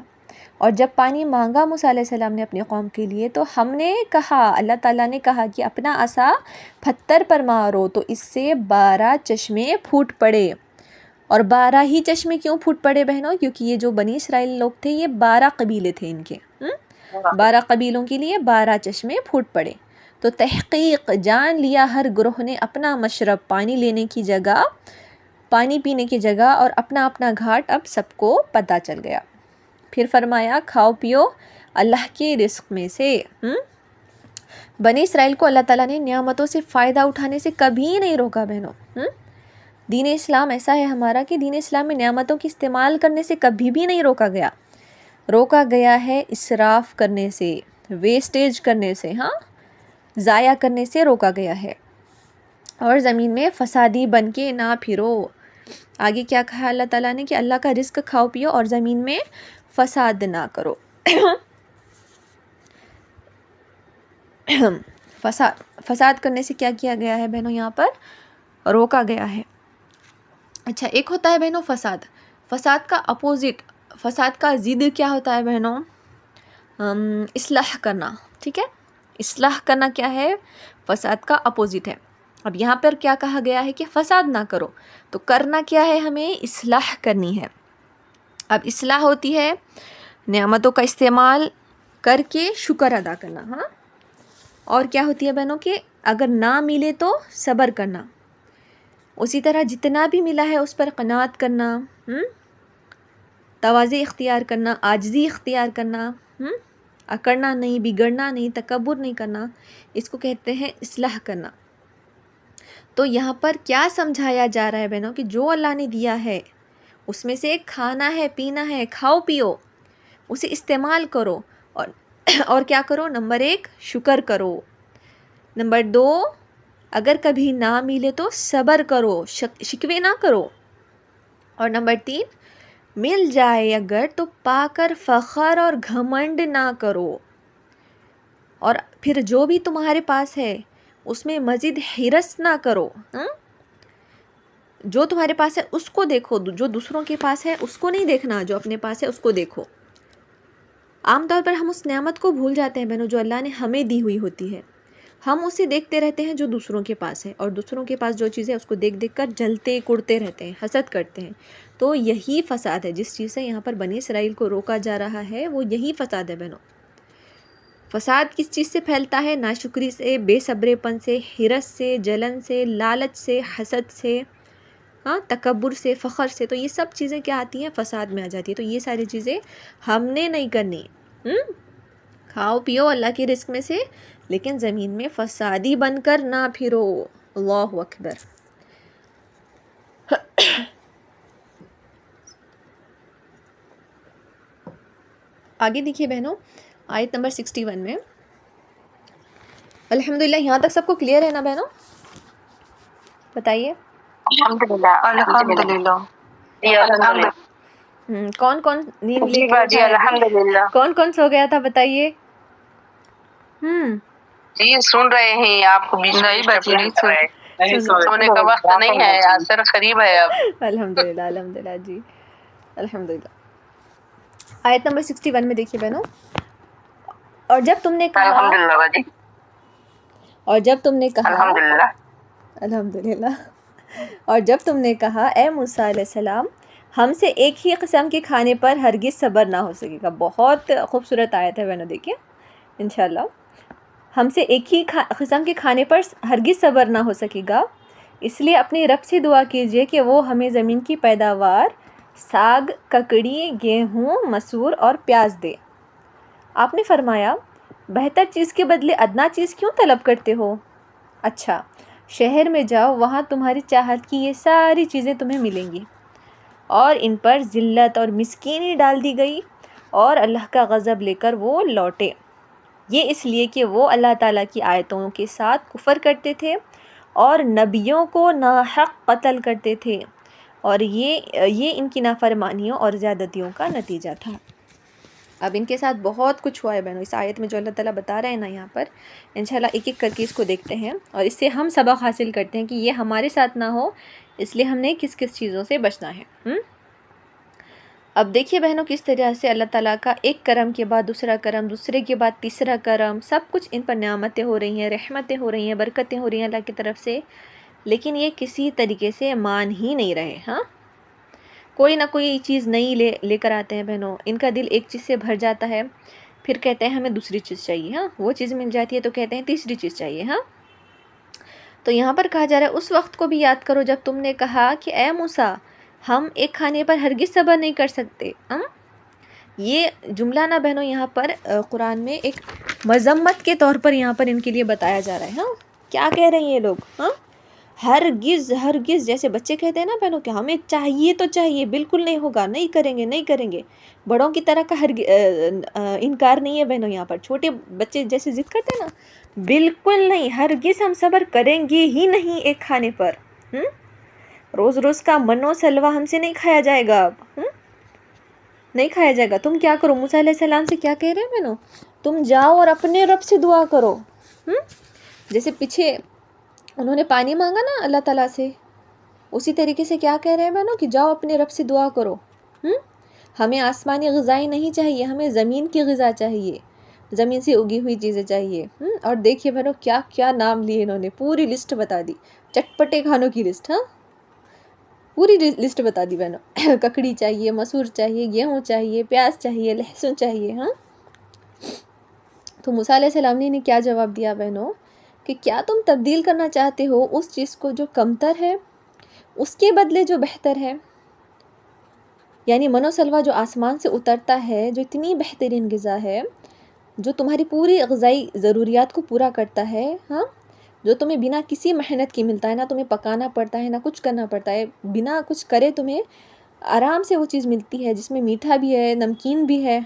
اور جب پانی مانگا موسیٰ علیہ السلام نے اپنی قوم کے لیے، تو ہم نے کہا، اللہ تعالیٰ نے کہا کہ اپنا عصا پتھر پر مارو، تو اس سے 12 چشمے پھوٹ پڑے۔ اور 12 ہی چشمے کیوں پھوٹ پڑے بہنوں؟ کیونکہ یہ جو بنی اسرائیل لوگ تھے، یہ 12 قبیلے تھے ان کے، 12 قبیلوں کے لیے 12 چشمے پھوٹ پڑے۔ تو تحقیق جان لیا ہر گروہ نے اپنا مشرب، پانی لینے کی جگہ، پانی پینے کی جگہ، اور اپنا اپنا گھاٹ اب سب کو پتہ چل گیا۔ پھر فرمایا کھاؤ پیو اللہ کے رزق میں سے۔ بنی اسرائیل کو اللہ تعالیٰ نے نعمتوں سے فائدہ اٹھانے سے کبھی نہیں روکا بہنوں۔ دین اسلام ایسا ہے ہمارا کہ دین اسلام میں نعمتوں کی استعمال کرنے سے کبھی بھی نہیں روکا گیا۔ روکا گیا ہے اسراف کرنے سے، ویسٹیج کرنے سے، ضائع کرنے سے روکا گیا ہے۔ اور زمین میں فسادی بن کے نہ پھرو۔ آگے کیا کہا اللہ تعالیٰ نے کہ اللہ کا رزق کھاؤ پیو اور زمین میں فساد نہ کرو۔ فساد کرنے سے کیا کیا گیا ہے بہنوں؟ یہاں پر روکا گیا ہے۔ اچھا، ایک ہوتا ہے بہنوں فساد کا اپوزٹ، فساد کا ضد کیا ہوتا ہے بہنوں؟ اصلاح کرنا، ٹھیک ہے؟ اصلاح کرنا کیا ہے؟ فساد کا اپوزٹ ہے۔ اب یہاں پر کیا کہا گیا ہے کہ فساد نہ کرو، تو کرنا کیا ہے؟ ہمیں اصلاح کرنی ہے۔ اب اصلاح ہوتی ہے نعمتوں کا استعمال کر کے شکر ادا کرنا، اور کیا ہوتی ہے بہنوں کہ اگر نہ ملے تو صبر کرنا، اسی طرح جتنا بھی ملا ہے اس پر قناعت کرنا، تواضع اختیار کرنا، عاجزی اختیار کرنا، اکڑنا نہیں، بگڑنا نہیں، تکبر نہیں کرنا، اس کو کہتے ہیں اصلاح کرنا۔ تو یہاں پر کیا سمجھایا جا رہا ہے بہنوں کہ جو اللہ نے دیا ہے اس میں سے کھانا ہے، پینا ہے، کھاؤ پیو، اسے استعمال کرو، اور کیا کرو؟ نمبر 1 شکر کرو، نمبر 2 اگر کبھی نہ ملے تو صبر کرو، شکوے نہ کرو، اور نمبر 3 مل جائے اگر تو پا کر فخر اور گھمنڈ نہ کرو، اور پھر جو بھی تمہارے پاس ہے اس میں مزید حرص نہ کرو۔ جو تمہارے پاس ہے اس کو دیکھو، جو دوسروں کے پاس ہے اس کو نہیں دیکھنا، جو اپنے پاس ہے اس کو دیکھو۔ عام طور پر ہم اس نعمت کو بھول جاتے ہیں بہنوں جو اللہ نے ہمیں دی ہوئی ہوتی ہے، ہم اسے دیکھتے رہتے ہیں جو دوسروں کے پاس ہے، اور دوسروں کے پاس جو چیز ہے اس کو دیکھ دیکھ کر جلتے کڑتے رہتے ہیں، حسد کرتے ہیں۔ تو یہی فساد ہے، جس چیز سے یہاں پر بنی اسرائیل کو روکا جا رہا ہے وہ یہی فساد ہے بہنوں۔ فساد کس چیز سے پھیلتا ہے؟ ناشکری سے، بے صبرے پن سے، حرص سے، جلن سے، لالچ سے، حسد سے، تکبر سے، فخر سے۔ تو یہ سب چیزیں کیا آتی ہیں؟ فساد میں آ جاتی ہے۔ تو یہ ساری چیزیں ہم نے نہیں کرنی۔ کھاؤ پیو اللہ کے رزق میں سے، لیکن زمین میں فسادی بن کر نہ پھرو۔ اللہ اکبر۔ آگے دیکھیے بہنوں، آیت نمبر 61 میں. الحمدللہ یہاں تک سب کو کلیئر ہے نا بہنوں؟ بتائیے. الحمدللہ الحمدللہ کون کون نیند لے جی کے باجی اٹھا ہے؟ الحمدللہ. کون کون سو گیا تھا بتائیے. جی سن رہے ہیں آپ کو بیچ میں نہیں سونے کا وقت نہیں ہے، عصر قریب ہے اب. الحمدللہ الحمدللہ. جی الحمدللہ. آیت نمبر 61 میں دیکھیے بہنوں. اور جب تم نے کہا الحمدللہ باجی اور جب تم نے کہا الحمدللہ الحمدللہ اور جب تم نے کہا اے موسیٰ علیہ السلام ہم سے ایک ہی قسم کے کھانے پر ہرگز صبر نہ ہو سکے گا. بہت خوبصورت آیت ہے بہنوں، دیکھیے انشاءاللہ. ہم سے ایک ہی قسم کے کھانے پر ہرگز صبر نہ ہو سکے گا، اس لیے اپنے رب سے دعا کیجئے کہ وہ ہمیں زمین کی پیداوار ساگ، ککڑی، گیہوں، مسور اور پیاز دے. آپ نے فرمایا بہتر چیز کے بدلے ادنا چیز کیوں طلب کرتے ہو؟ اچھا شہر میں جاؤ، وہاں تمہاری چاہت کی یہ ساری چیزیں تمہیں ملیں گی. اور ان پر ذلت اور مسکینی ڈال دی گئی اور اللہ کا غضب لے کر وہ لوٹے. یہ اس لیے کہ وہ اللہ تعالیٰ کی آیتوں کے ساتھ کفر کرتے تھے اور نبیوں کو ناحق قتل کرتے تھے، اور یہ ان کی نافرمانیوں اور زیادتیوں کا نتیجہ تھا. اب ان کے ساتھ بہت کچھ ہوا ہے بہنوں اس آیت میں جو اللہ تعالیٰ بتا رہے ہیں نا یہاں پر. انشاءاللہ ایک ایک کر کے اس کو دیکھتے ہیں اور اس سے ہم سبق حاصل کرتے ہیں کہ یہ ہمارے ساتھ نہ ہو، اس لیے ہم نے کس کس چیزوں سے بچنا ہے. اب دیکھیے بہنوں کس طرح سے اللہ تعالیٰ کا ایک کرم کے بعد دوسرا کرم، دوسرے کے بعد تیسرا کرم، سب کچھ ان پر نعمتیں ہو رہی ہیں، رحمتیں ہو رہی ہیں، برکتیں ہو رہی ہیں اللہ کی طرف سے، لیکن یہ کسی طریقے سے مان ہی نہیں رہے. کوئی نہ کوئی چیز نئی لے کر آتے ہیں بہنوں. ان کا دل ایک چیز سے بھر جاتا ہے، پھر کہتے ہیں ہمیں دوسری چیز چاہیے. وہ چیز مل جاتی ہے تو کہتے ہیں تیسری چیز چاہیے. تو یہاں پر کہا جا رہا ہے اس وقت کو بھی یاد کرو جب تم نے کہا کہ اے موسیٰ ہم ایک کھانے پر ہرگز صبر نہیں کر سکتے. یہ جملہ نہ بہنوں یہاں پر قرآن میں ایک مذمت کے طور پر یہاں پر ان کے لیے بتایا جا رہا ہے. کیا کہہ رہے ہیں یہ لوگ؟ ہرگز ہرگز، جیسے بچے کہتے ہیں نا بہنوں کہ ہمیں چاہیے تو چاہیے، بالکل نہیں ہوگا، نہیں کریں گے نہیں کریں گے. بڑوں کی طرح کا انکار نہیں ہے بہنوں یہاں پر. چھوٹے بچے جیسے ضد کرتے ہیں نا، بالکل نہیں، ہرگز ہم صبر کریں گے ہی نہیں ایک کھانے پر. روز روز کا منو سلوا ہم سے نہیں کھایا جائے گا. اب نہیں کھایا جائے گا. تم کیا کرو، موسیٰ علیہ السلام سے کیا کہہ رہے ہیں بہنوں؟ تم جاؤ اور اپنے رب سے دعا کرو. جیسے پیچھے انہوں نے پانی مانگا نا اللہ تعالیٰ سے، اسی طریقے سے کیا کہہ رہے ہیں بہنوں کہ جاؤ اپنے رب سے دعا کرو. ہمیں آسمانی غذائیں نہیں چاہیے، ہمیں زمین کی غذا چاہیے، زمین سے اگی ہوئی چیزیں چاہیے. اور دیکھیے بہنوں کیا کیا نام لیے انہوں نے، پوری لسٹ بتا دی، چٹپٹے کھانوں کی لسٹ. پوری لسٹ بتا دی بہنوں. ککڑی چاہیے، مسور چاہیے، گیہوں چاہیے، پیاز چاہیے، لہسن چاہیے. تو موسیٰ علیہ السلام نے کیا جواب دیا بہنوں کہ کیا تم تبدیل کرنا چاہتے ہو اس چیز کو جو کمتر ہے اس کے بدلے جو بہتر ہے؟ یعنی منو سلوا جو آسمان سے اترتا ہے، جو اتنی بہترین غذا ہے، جو تمہاری پوری غذائی ضروریات کو پورا کرتا ہے، جو تمہیں بنا کسی محنت کی ملتا ہے، نہ تمہیں پکانا پڑتا ہے، نہ کچھ کرنا پڑتا ہے، بنا کچھ کرے تمہیں آرام سے وہ چیز ملتی ہے، جس میں میٹھا بھی ہے، نمکین بھی ہے.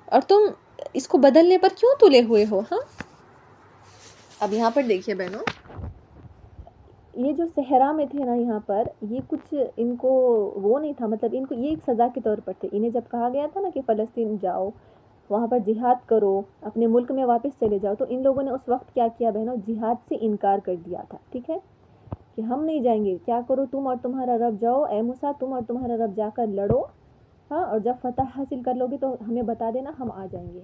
اور تم اس کو بدلنے پر کیوں تلے ہوئے ہو؟ اب یہاں پر دیکھیے بہنوں، یہ جو صحرا میں تھے نا یہاں پر، یہ کچھ ان کو وہ نہیں تھا، مطلب ان کو یہ ایک سزا کے طور پر تھے. انہیں جب کہا گیا تھا نا کہ فلسطین جاؤ، وہاں پر جہاد کرو، اپنے ملک میں واپس چلے جاؤ، تو ان لوگوں نے اس وقت کیا کیا بہنوں؟ جہاد سے انکار کر دیا تھا. ٹھیک ہے کہ ہم نہیں جائیں گے. کیا کرو تم اور تمہارا رب جاؤ، اے موسیٰ تم اور تمہارا رب جا کر لڑو، اور جب فتح حاصل کر لو گے تو ہمیں بتا دینا، ہم آ جائیں گے.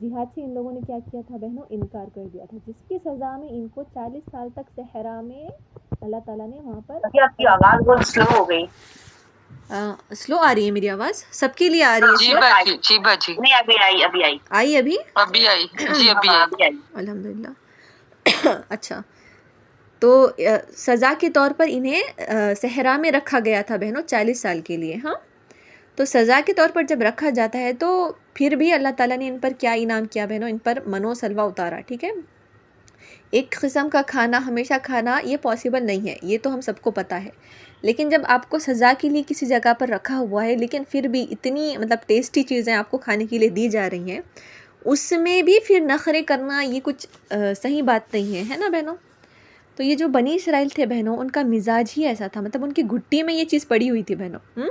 جہاد سے ان لوگوں نے کیا کیا تھا بہنوں؟ انکار کر دیا تھا، جس کی سزا میں ان کو 40 سال تک صحرا میں اللہ تعالیٰ نے وہاں پر. آپ کی آواز بہت سلو ہو گئی. سلو آ رہی ہے میری آواز؟ سب کے لیے آ رہی ہے؟ جی باجی نہیں، ابھی آئی آئی ابھی آئی جی ابھی آئی. الحمدللہ. اچھا، تو سزا کے طور پر انہیں صحرا میں رکھا گیا تھا بہنوں 40 سال کے لیے. تو سزا کے طور پر جب رکھا جاتا ہے تو پھر بھی اللہ تعالیٰ نے ان پر کیا انعام کیا بہنوں؟ ان پر منو سلوا اتارا. ٹھیک ہے، ایک قسم کا کھانا ہمیشہ کھانا یہ پاسبل نہیں ہے، یہ تو ہم سب کو پتہ ہے، لیکن جب آپ کو سزا کے لیے کسی جگہ پر رکھا ہوا ہے لیکن پھر بھی اتنی مطلب ٹیسٹی چیزیں آپ کو کھانے کے لیے دی جا رہی ہیں، اس میں بھی پھر نخرے کرنا یہ کچھ صحیح بات نہیں ہے نا بہنوں؟ تو یہ جو بنی اسرائیل تھے بہنوں، ان کا مزاج ہی ایسا تھا، مطلب ان کی گھٹی میں یہ چیز پڑی ہوئی تھی بہنوں،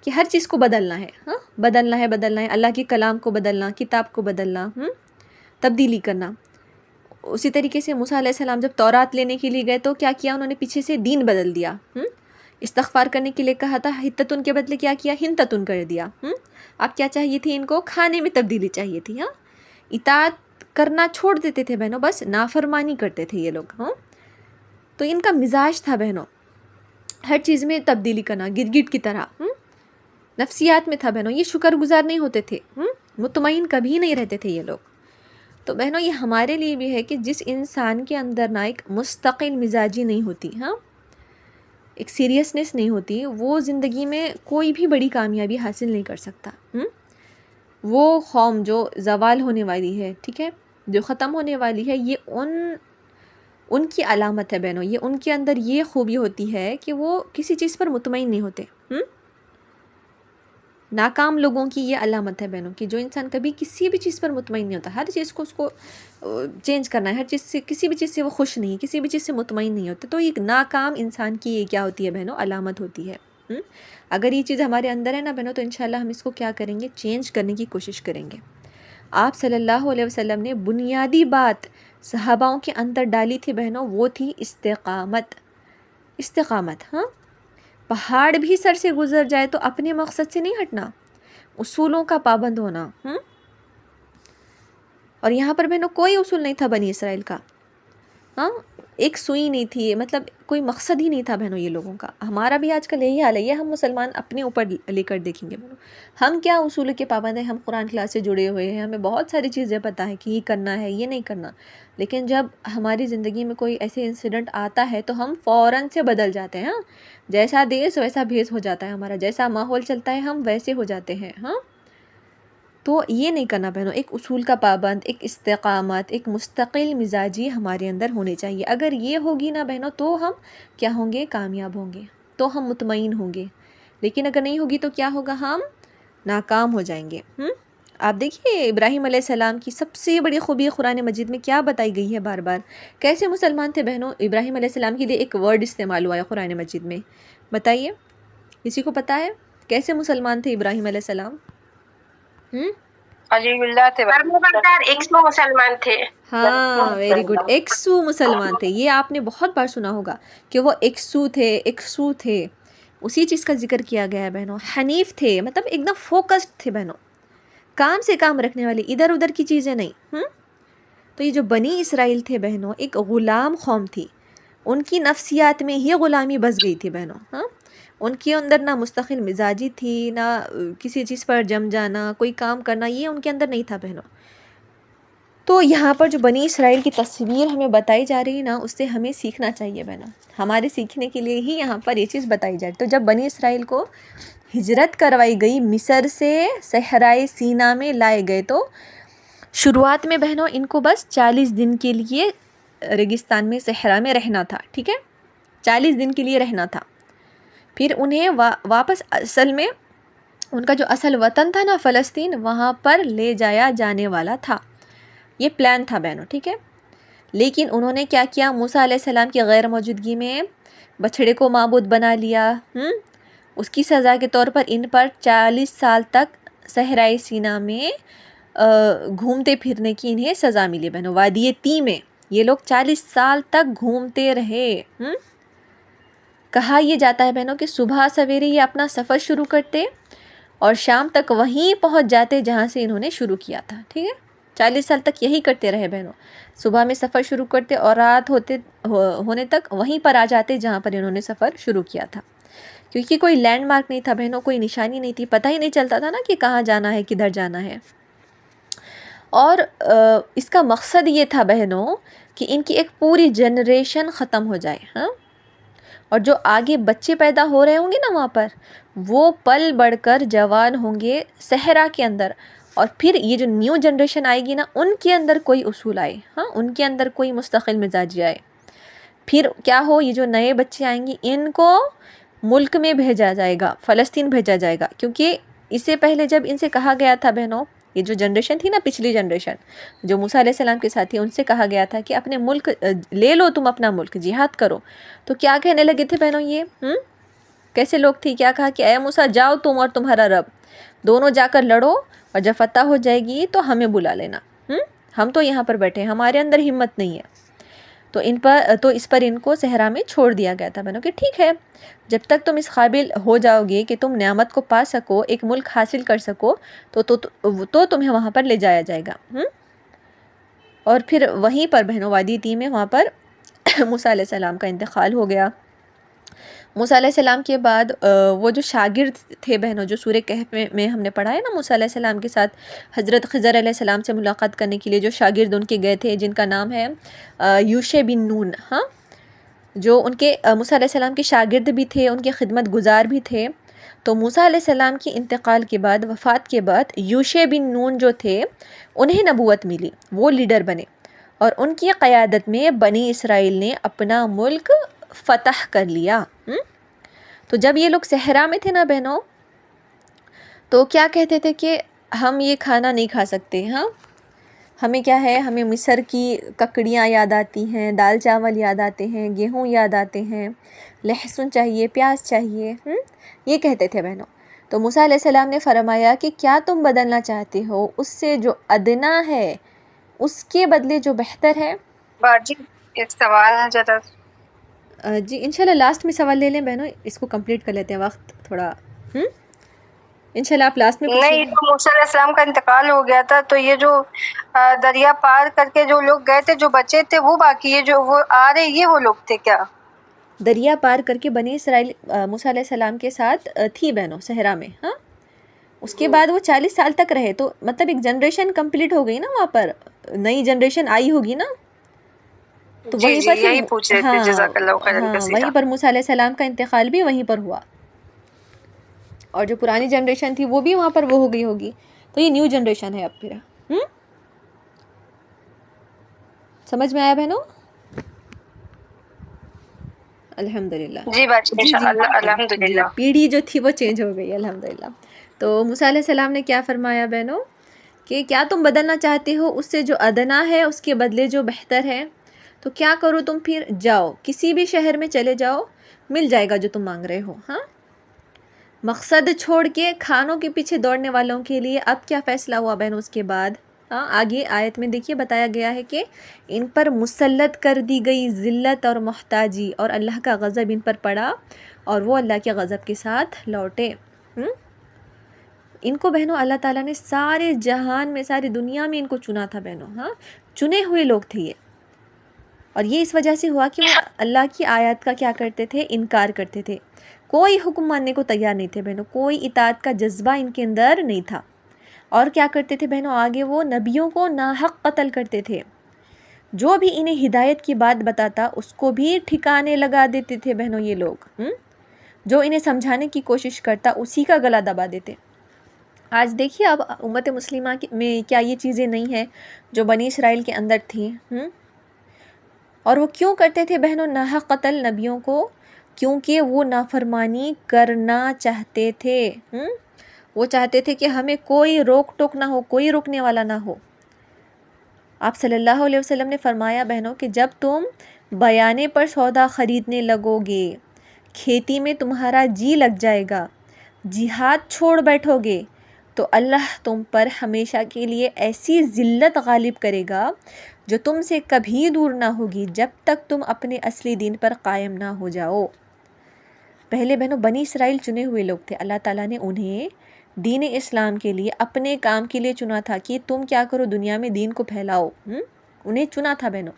کہ ہر چیز کو بدلنا ہے، ہاں بدلنا ہے اللہ کے کلام کو بدلنا، کتاب کو بدلنا، تبدیلی کرنا۔ اسی طریقے سے موسیٰ علیہ السلام جب تورات لینے کے لیے گئے تو کیا کیا انہوں نے؟ پیچھے سے دین بدل دیا، استغفار کرنے کے لیے کہا تھا حتتن کے بدلے کیا کیا؟ ہنتتن کر دیا۔ اب کیا چاہیے تھی ان کو؟ کھانے میں تبدیلی چاہیے تھی، ہاں اطاعت کرنا چھوڑ دیتے تھے بہنوں، بس نافرمانی کرتے تھے یہ لوگ، ہاں تو ان کا مزاج تھا بہنوں ہر چیز میں تبدیلی کرنا، گرگٹ کی طرح، نفسیات میں تھا بہنوں، یہ شکر گزار نہیں ہوتے تھے، مطمئن کبھی نہیں رہتے تھے یہ لوگ۔ تو بہنوں یہ ہمارے لیے بھی ہے کہ جس انسان کے اندر نا ایک مستقل مزاجی نہیں ہوتی، ہاں ایک سیریسنس نہیں ہوتی، وہ زندگی میں کوئی بھی بڑی کامیابی حاصل نہیں کر سکتا۔ وہ قوم جو زوال ہونے والی ہے، ٹھیک ہے، جو ختم ہونے والی ہے، یہ ان کی علامت ہے بہنوں، یہ ان کے اندر یہ خوبی ہوتی ہے کہ وہ کسی چیز پر مطمئن نہیں ہوتے۔ ناکام لوگوں کی یہ علامت ہے بہنوں کہ جو انسان کبھی کسی بھی چیز پر مطمئن نہیں ہوتا، ہر چیز کو اس کو چینج کرنا ہے، ہر چیز سے کسی بھی چیز سے وہ خوش نہیں، کسی بھی چیز سے مطمئن نہیں ہوتے، تو ایک ناکام انسان کی یہ کیا ہوتی ہے بہنوں؟ علامت ہوتی ہے۔ اگر یہ چیز ہمارے اندر ہے نا بہنوں تو انشاءاللہ ہم اس کو کیا کریں گے؟ چینج کرنے کی کوشش کریں گے۔ آپ صلی اللہ علیہ وسلم نے بنیادی بات صحاباؤں کے اندر ڈالی تھی بہنوں، وہ تھی استقامت۔ ہاں پہاڑ بھی سر سے گزر جائے تو اپنے مقصد سے نہیں ہٹنا، اصولوں کا پابند ہونا۔ اور یہاں پر بہنوں کوئی اصول نہیں تھا بنی اسرائیل کا، ہاں ایک سوئی نہیں تھی، مطلب کوئی مقصد ہی نہیں تھا بہنوں یہ لوگوں کا۔ ہمارا بھی آج کل یہی حال ہے، یہ ہم مسلمان اپنے اوپر لے کر دیکھیں گے بہنوں، ہم کیا اصول کے پابند ہیں؟ ہم قرآن کلاس سے جڑے ہوئے ہیں، ہمیں بہت ساری چیزیں پتہ ہے کہ یہ کرنا ہے یہ نہیں کرنا، لیکن جب ہماری زندگی میں کوئی ایسے انسیڈنٹ آتا ہے تو ہم فوراً سے بدل جاتے ہیں، ہاں جیسا دیس ویسا بھیس ہو جاتا ہے ہمارا، جیسا ماحول چلتا ہے ہم ویسے ہو جاتے ہیں، ہاں تو یہ نہیں کرنا بہنوں، ایک اصول کا پابند، ایک استقامت، ایک مستقل مزاجی ہمارے اندر ہونی چاہیے۔ اگر یہ ہوگی نا بہنوں تو ہم کیا ہوں گے؟ کامیاب ہوں گے، تو ہم مطمئن ہوں گے، لیکن اگر نہیں ہوگی تو کیا ہوگا؟ ہم ناکام ہو جائیں گے۔ آپ دیکھیے ابراہیم علیہ السلام کی سب سے بڑی خوبی قرآن مجید میں کیا بتائی گئی ہے بار بار، کیسے مسلمان تھے بہنوں؟ ابراہیم علیہ السلام کے لیے ایک ورڈ استعمال ہوا ہے قرآن مجید میں، بتائیے کسی کو پتہ ہے کیسے مسلمان تھے ابراہیم علیہ السلام؟ عجیب اللہ تھے، 100 مسلمان تھے۔ ہاں ویری گڈ، 100 مسلمان تھے، یہ آپ نے بہت بار سنا ہوگا کہ وہ 100 تھے، اسی چیز کا ذکر کیا گیا ہے بہنوں۔ حنیف تھے، مطلب ایک دم فوکسڈ تھے بہنوں، کام سے کام رکھنے والے، ادھر ادھر کی چیزیں نہیں۔ تو یہ جو بنی اسرائیل تھے بہنوں ایک غلام قوم تھی، ان کی نفسیات میں ہی غلامی بس گئی تھی بہنوں، ہاں ان کے اندر نہ مستقل مزاجی تھی، نہ کسی چیز پر جم جانا، کوئی کام کرنا، یہ ان کے اندر نہیں تھا بہنوں۔ تو یہاں پر جو بنی اسرائیل کی تصویر ہمیں بتائی جا رہی ہے نا، اس سے ہمیں سیکھنا چاہیے بہنوں، ہمارے سیکھنے کے لیے ہی یہاں پر یہ چیز بتائی جا رہی۔ تو جب بنی اسرائیل کو ہجرت کروائی گئی، مصر سے صحرائے سینا میں لائے گئے، تو شروعات میں بہنوں ان کو بس 40 دن کے لیے ریگستان میں صحرا میں رہنا تھا، ٹھیک ہے، 40 دن کے لیے رہنا تھا، پھر انہیں واپس اصل میں ان کا جو اصل وطن تھا نا فلسطین، وہاں پر لے جایا جانے والا تھا، یہ پلان تھا بہنوں، ٹھیک ہے۔ لیکن انہوں نے کیا کیا؟ موسیٰ علیہ السلام کی غیر موجودگی میں بچھڑے کو معبود بنا لیا، اس کی سزا کے طور پر ان پر 40 سال تک صحرائے سینا میں گھومتے پھرنے کی انہیں سزا ملی بہنوں، وادی تی میں یہ لوگ 40 سال تک گھومتے رہے۔ کہا یہ جاتا ہے بہنوں کہ صبح سویرے یہ اپنا سفر شروع کرتے اور شام تک وہیں پہنچ جاتے جہاں سے انہوں نے شروع کیا تھا، ٹھیک ہے، 40 سال تک یہی کرتے رہے بہنوں، صبح میں سفر شروع کرتے اور رات ہونے تک وہیں پر آ جاتے جہاں پر انہوں نے سفر شروع کیا تھا، کیونکہ کوئی لینڈ مارک نہیں تھا بہنوں، کوئی نشانی نہیں تھی، پتہ ہی نہیں چلتا تھا نا کہ کہاں جانا ہے، کدھر جانا ہے۔ اور اس کا مقصد یہ تھا بہنوں کہ ان کی ایک پوری جنریشن ختم ہو جائے، ہاں اور جو آگے بچے پیدا ہو رہے ہوں گے نا وہاں پر، وہ پل بڑھ کر جوان ہوں گے صحرا کے اندر، اور پھر یہ جو نیو جنریشن آئے گی نا، ان کے اندر کوئی اصول آئے، ہاں، ان کے اندر کوئی مستقل مزاجی آئے، پھر کیا ہو، یہ جو نئے بچے آئیں گے ان کو ملک میں بھیجا جائے گا، فلسطین بھیجا جائے گا، کیونکہ اس سے پہلے جب ان سے کہا گیا تھا بہنوں، یہ جو جنریشن تھی نا، پچھلی جنریشن جو موسیٰ علیہ السلام کے ساتھ تھی، ان سے کہا گیا تھا کہ اپنے ملک لے لو، تم اپنا ملک جہاد کرو، تو کیا کہنے لگے تھے بہنوں یہ کیسے لوگ تھے، کیا کہا کہ اے موسیٰ جاؤ تم اور تمہارا رب دونوں جا کر لڑو، اور جب فتح ہو جائے گی تو ہمیں بلا لینا، ہم تو یہاں پر بیٹھے ہیں، ہمارے اندر ہمت نہیں ہے، تو اس پر ان کو صحرا میں چھوڑ دیا گیا تھا بہنوں کہ ٹھیک ہے، جب تک تم اس قابل ہو جاؤ گے کہ تم نعمت کو پا سکو، ایک ملک حاصل کر سکو، تو تمہیں وہاں پر لے جایا جائے گا۔ اور پھر وہیں پر بہنوں وادی تیم میں وہاں پر موسیٰ علیہ السلام کا انتقال ہو گیا۔ موسیٰ علیہ السلام کے بعد وہ جو شاگرد تھے بہنوں، جو سورہ کہف میں ہم نے پڑھا ہے نا، موسیٰ علیہ السلام کے ساتھ حضرت خضر علیہ السلام سے ملاقات کرنے کے لیے جو شاگرد ان کے گئے تھے، جن کا نام ہے یوشع بن نون، ہاں، جو ان کے موسیٰ علیہ السلام کے شاگرد بھی تھے، ان کے خدمت گزار بھی تھے، تو موسیٰ علیہ السلام کی انتقال کے بعد، وفات کے بعد، یوشع بن نون جو تھے انہیں نبوت ملی، وہ لیڈر بنے، اور ان کی قیادت میں بنی اسرائیل نے اپنا ملک فتح کر لیا۔ تو جب یہ لوگ صحرا میں تھے نا بہنوں، تو کیا کہتے تھے کہ ہم یہ کھانا نہیں کھا سکتے، ہاں، ہمیں کیا ہے، ہمیں مصر کی ککڑیاں یاد آتی ہیں، دال چاول یاد آتے ہیں، گیہوں یاد آتے ہیں، لہسن چاہیے، پیاز چاہیے، یہ کہتے تھے بہنوں۔ تو موسیٰ علیہ السلام نے فرمایا کہ کیا تم بدلنا چاہتے ہو اس سے جو ادنا ہے اس کے بدلے جو بہتر ہے؟ باجی ایک سوال ہے ذرا، جی انشاءاللہ لاسٹ میں سوال لے لیں بہنوں، اس کو کمپلیٹ کر لیتے ہیں، وقت تھوڑا انشاءاللہ آپ لاسٹ میں پوچھیں نہیں گے۔ تو موسیٰ علیہ السلام کا انتقال ہو گیا تھا، تو یہ جو دریا پار کر کے جو لوگ گئے تھے، جو بچے تھے وہ باقی، یہ جو وہ آ رہے یہ وہ لوگ تھے کیا؟ دریا پار کر کے بنی اسرائیل موسیٰ علیہ السلام کے ساتھ تھی بہنوں صحرا میں، ہاں، اس کے بعد وہ 40 سال تک رہے، تو مطلب ایک جنریشن کمپلیٹ ہو گئی نا، وہاں پر نئی جنریشن آئی ہوگی نا، تو جی وہیں جی پر یہی پوچھ رہے تھے، جزاک اللہ خیرا ہاں کثیرا۔ وہیں پر موسیٰ علیہ السلام کا انتقال بھی وہیں پر ہوا، اور جو پرانی جنریشن تھی وہ بھی وہاں پر وہ ہو گئی ہوگی، تو یہ نیو جنریشن ہے اب پھر۔ سمجھ میں آیا بہنوں؟ الحمدللہ جی باجی انشاءاللہ الحمدللہ۔ پیڑھی جو تھی وہ چینج ہو گئی الحمدللہ۔ تو موسیٰ علیہ السلام نے کیا فرمایا بہنوں کہ کیا تم بدلنا چاہتے ہو اس سے جو ادنا ہے اس کے بدلے جو بہتر ہے؟ تو کیا کرو تم پھر، جاؤ کسی بھی شہر میں چلے جاؤ، مل جائے گا جو تم مانگ رہے ہو، ہاں، مقصد چھوڑ کے کھانوں کے پیچھے دوڑنے والوں کے لیے اب کیا فیصلہ ہوا بہنوں اس کے بعد؟ ہاں آگے آیت میں دیکھیے بتایا گیا ہے کہ ان پر مسلط کر دی گئی ذلت اور محتاجی، اور اللہ کا غضب ان پر پڑا، اور وہ اللہ کے غضب کے ساتھ لوٹے۔ ان کو بہنوں اللہ تعالیٰ نے سارے جہان میں، ساری دنیا میں ان کو چنا تھا بہنوں، ہاں، چنے ہوئے لوگ تھے یہ، اور یہ اس وجہ سے ہوا کہ وہ اللہ کی آیات کا کیا کرتے تھے، انکار کرتے تھے، کوئی حکم ماننے کو تیار نہیں تھے بہنوں، کوئی اطاعت کا جذبہ ان کے اندر نہیں تھا، اور کیا کرتے تھے بہنوں، آگے وہ نبیوں کو ناحق قتل کرتے تھے، جو بھی انہیں ہدایت کی بات بتاتا اس کو بھی ٹھکانے لگا دیتے تھے بہنوں یہ لوگ، جو انہیں سمجھانے کی کوشش کرتا اسی کا گلا دبا دیتے۔ آج دیکھیے اب امت مسلمہ میں کیا یہ چیزیں نہیں ہیں جو بنی اسرائیل کے اندر تھیں، اور وہ کیوں کرتے تھے بہنوں ناحق قتل نبیوں کو؟ کیونکہ وہ نافرمانی کرنا چاہتے تھے، وہ چاہتے تھے کہ ہمیں کوئی روک ٹوک نہ ہو، کوئی روکنے والا نہ ہو۔ آپ صلی اللہ علیہ وسلم نے فرمایا بہنوں کہ جب تم بیانے پر سودا خریدنے لگو گے، کھیتی میں تمہارا جی لگ جائے گا، جہاد چھوڑ بیٹھو گے، تو اللہ تم پر ہمیشہ کے لیے ایسی ذلت غالب کرے گا جو تم سے کبھی دور نہ ہوگی جب تک تم اپنے اصلی دین پر قائم نہ ہو جاؤ۔ پہلے بہنوں بنی اسرائیل چنے ہوئے لوگ تھے، اللہ تعالیٰ نے انہیں دین اسلام کے لیے، اپنے کام کے لیے چنا تھا کہ تم کیا کرو، دنیا میں دین کو پھیلاؤ، انہیں چنا تھا بہنوں۔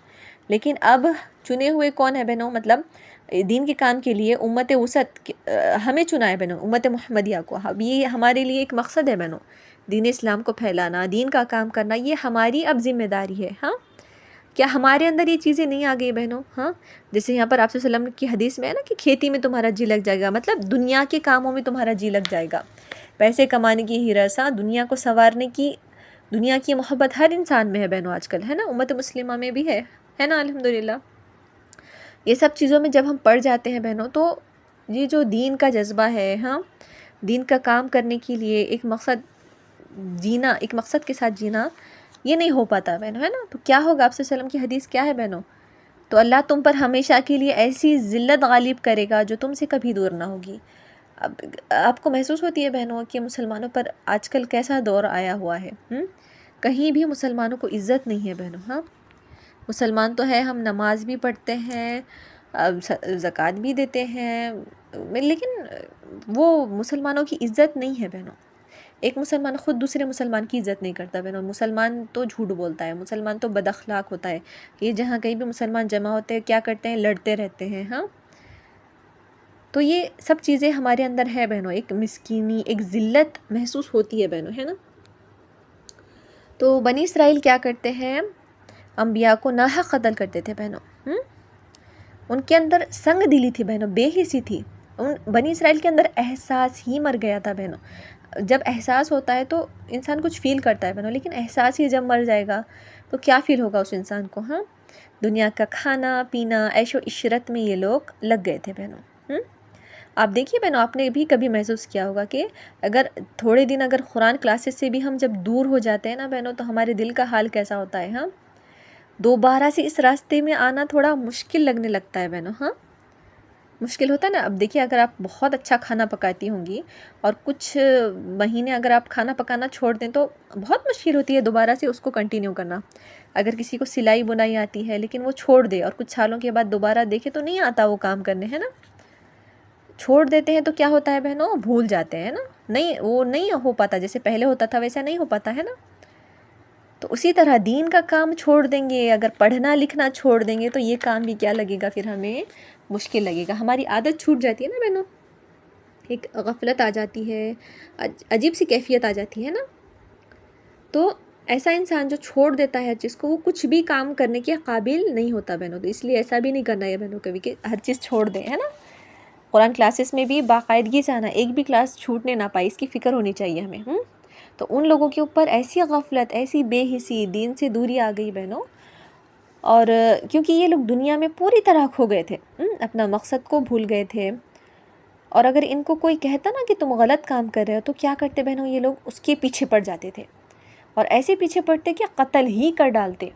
لیکن اب چنے ہوئے کون ہے بہنوں؟ مطلب دین کے کام کے لیے امت وسط ہمیں چنا ہے بہنوں، امت محمدیہ کو۔ اب یہ ہمارے لیے ایک مقصد ہے بہنوں، دین اسلام کو پھیلانا، دین کا کام کرنا، یہ ہماری اب ذمہ داری ہے، ہاں۔ کیا ہمارے اندر یہ چیزیں نہیں آ گئی بہنوں؟ ہاں، جیسے یہاں پر آپ صلی اللہ علیہ وسلم کی حدیث میں ہے نا کہ کھیتی میں تمہارا جی لگ جائے گا، مطلب دنیا کے کاموں میں تمہارا جی لگ جائے گا، پیسے کمانے کی ہرس، دنیا کو سنوارنے کی دنیا کی محبت ہر انسان میں ہے بہنوں آج کل، ہے نا، امت مسلمہ میں بھی ہے نا الحمدللہ۔ یہ سب چیزوں میں جب ہم پڑ جاتے ہیں بہنوں تو یہ جو دین کا جذبہ ہے، ہاں، دین کا کام کرنے کے لیے ایک مقصد جینا، ایک مقصد کے ساتھ جینا، یہ نہیں ہو پاتا بہنوں، ہے نا۔ تو کیا ہوگا، آپ صلی اللہ علیہ وسلم کی حدیث کیا ہے بہنوں؟ تو اللہ تم پر ہمیشہ کے لیے ایسی ذلت غالب کرے گا جو تم سے کبھی دور نہ ہوگی۔ اب آپ کو محسوس ہوتی ہے بہنوں کہ مسلمانوں پر آج کل کیسا دور آیا ہوا ہے، کہیں بھی مسلمانوں کو عزت نہیں ہے بہنوں، ہاں، مسلمان تو ہے، ہم نماز بھی پڑھتے ہیں، زکوٰۃ بھی دیتے ہیں، لیکن وہ مسلمانوں کی عزت نہیں ہے بہنوں۔ ایک مسلمان خود دوسرے مسلمان کی عزت نہیں کرتا بہنوں، مسلمان تو جھوٹ بولتا ہے، مسلمان تو بد اخلاق ہوتا ہے، یہ جہاں کہیں بھی مسلمان جمع ہوتے ہیں کیا کرتے ہیں، لڑتے رہتے ہیں، ہاں۔ تو یہ سب چیزیں ہمارے اندر ہے بہنوں، ایک مسکینی، ایک ذلت محسوس ہوتی ہے بہنوں، ہے نا۔ تو بنی اسرائیل کیا کرتے ہیں، انبیاء کو ناحق قتل کرتے تھے بہنوں، ان کے اندر سنگ دلی تھی بہنوں، بے حسی تھی، ان بنی اسرائیل کے اندر احساس ہی مر گیا تھا بہنوں۔ جب احساس ہوتا ہے تو انسان کچھ فیل کرتا ہے بہنوں، لیکن احساس ہی جب مر جائے گا تو کیا فیل ہوگا اس انسان کو، ہاں۔ دنیا کا کھانا پینا، عیش و عشرت میں یہ لوگ لگ گئے تھے بہنوں۔ آپ دیکھیے بہنوں، آپ نے بھی کبھی محسوس کیا ہوگا کہ اگر تھوڑے دن اگر قرآن کلاسز سے بھی ہم جب دور ہو جاتے ہیں نا بہنوں تو ہمارے دل کا حال کیسا ہوتا ہے، ہاں، دوبارہ سے اس راستے میں آنا تھوڑا مشکل لگنے لگتا ہے بہنوں، ہاں، مشکل ہوتا ہے نا۔ اب دیکھیے اگر آپ بہت اچھا کھانا پکاتی ہوں گی اور کچھ مہینے اگر آپ کھانا پکانا چھوڑ دیں تو بہت مشکل ہوتی ہے دوبارہ سے اس کو کنٹینیو کرنا۔ اگر کسی کو سلائی بنائی آتی ہے لیکن وہ چھوڑ دے اور کچھ سالوں کے بعد دوبارہ دیکھے تو نہیں آتا وہ کام کرنے، ہے نا، چھوڑ دیتے ہیں تو کیا ہوتا ہے بہنوں، بھول جاتے ہیں نا، نہیں وہ نہیں ہو پاتا جیسے پہلے ہوتا تھا ویسا نہیں ہو پاتا ہے نا۔ تو اسی طرح دین کا کام چھوڑ دیں گے، اگر پڑھنا لکھنا چھوڑ دیں گے تو یہ کام بھی کیا لگے گا، پھر ہمیں مشکل لگے گا، ہماری عادت چھوٹ جاتی ہے نا بہنوں، ایک غفلت آ جاتی ہے، عجیب سی کیفیت آ جاتی ہے نا۔ تو ایسا انسان جو چھوڑ دیتا ہے ہر چیز کو، وہ کچھ بھی کام کرنے کے قابل نہیں ہوتا بہنوں۔ تو اس لیے ایسا بھی نہیں کرنا ہے بہنوں کبھی کہ ہر چیز چھوڑ دیں، ہے نا۔ قرآن کلاسز میں بھی باقاعدگی سے آنا، ایک بھی کلاس چھوٹنے نہ پائے، اس کی فکر ہونی چاہیے ہمیں۔ تو ان لوگوں کے اوپر ایسی غفلت، ایسی بے حسی، دین سے دوری آ گئی بہنوں، اور کیونکہ یہ لوگ دنیا میں پوری طرح کھو گئے تھے، اپنا مقصد کو بھول گئے تھے، اور اگر ان کو کوئی کہتا نا کہ تم غلط کام کر رہے ہو تو کیا کرتے بہنوں، یہ لوگ اس کے پیچھے پڑ جاتے تھے، اور ایسے پیچھے پڑتے کہ قتل ہی کر ڈالتے۔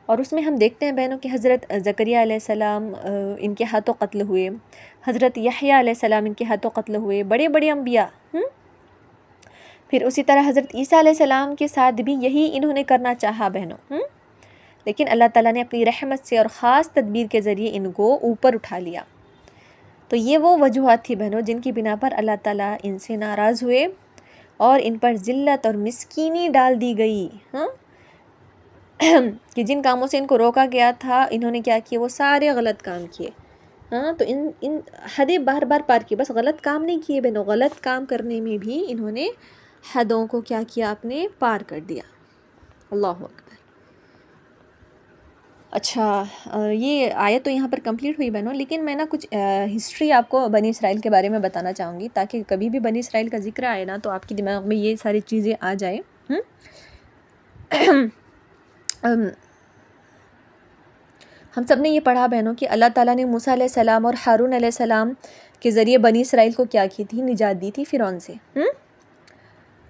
اور اس میں ہم دیکھتے ہیں بہنوں کہ حضرت زکریا علیہ السلام ان کے ہاتھوں قتل ہوئے، حضرت یحییٰ علیہ السلام ان کے ہاتھوں قتل ہوئے، بڑے بڑے انبیاء۔ پھر اسی طرح حضرت عیسیٰ علیہ السلام کے ساتھ بھی یہی انہوں نے کرنا چاہا بہنوں، لیکن اللہ تعالیٰ نے اپنی رحمت سے اور خاص تدبیر کے ذریعے ان کو اوپر اٹھا لیا۔ تو یہ وہ وجوہات تھی بہنوں جن کی بنا پر اللہ تعالیٰ ان سے ناراض ہوئے اور ان پر ذلت اور مسکینی ڈال دی گئی، کہ جن کاموں سے ان کو روکا گیا تھا انہوں نے کیا کیے، وہ سارے غلط کام کیے، تو ان حدیں بار بار پار کی، بس غلط کام نہیں کیے بہنوں، غلط کام کرنے میں بھی انہوں نے حدوں کو کیا کیا، آپ نے پار کر دیا۔ اللہ اکبر۔ اچھا، یہ آیت تو یہاں پر کمپلیٹ ہوئی بہنوں، لیکن میں نا کچھ ہسٹری آپ کو بنی اسرائیل کے بارے میں بتانا چاہوں گی تاکہ کبھی بھی بنی اسرائیل کا ذکر آئے نا تو آپ کے دماغ میں یہ ساری چیزیں آ جائیں۔ ہم سب نے یہ پڑھا بہنوں کہ اللہ تعالیٰ نے موسیٰ علیہ السلام اور ہارون علیہ السلام کے ذریعے بنی اسرائیل کو کیا کی تھی، نجات دی تھی فرعون سے،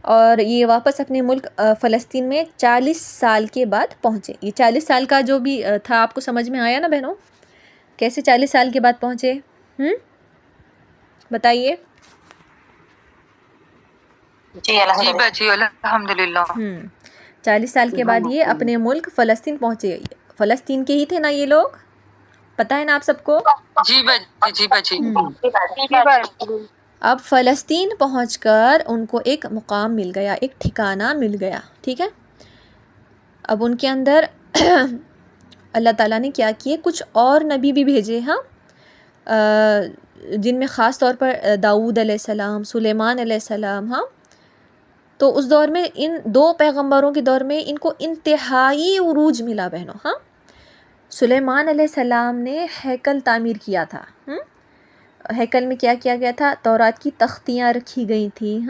اور یہ واپس اپنے ملک فلسطین میں 40 سال کے بعد پہنچے۔ یہ 40 سال کا جو بھی تھا آپ کو سمجھ میں آیا نا بہنوں، کیسے 40 سال کے بعد پہنچے، بتائیے۔ جی الحمدللہ 40 سال کے بعد یہ اپنے ملک فلسطین پہنچے۔ فلسطین کے ہی تھے نا یہ لوگ، پتہ ہے نا آپ سب کو؟ جی بچی۔ اب فلسطین پہنچ کر ان کو ایک مقام مل گیا، ایک ٹھکانہ مل گیا، ٹھیک ہے۔ اب ان کے اندر اللہ تعالیٰ نے کیا کیے، کچھ اور نبی بھی بھیجے، جن میں خاص طور پر داؤد علیہ السلام، سلیمان علیہ السلام، تو اس دور میں ان 2 پیغمبروں کے دور میں ان کو انتہائی عروج ملا بہنوں۔ سلیمان علیہ السلام نے ہیکل تعمیر کیا تھا، ہیکل میں کیا کیا گیا تھا، تورات کی تختیاں رکھی گئی تھیں،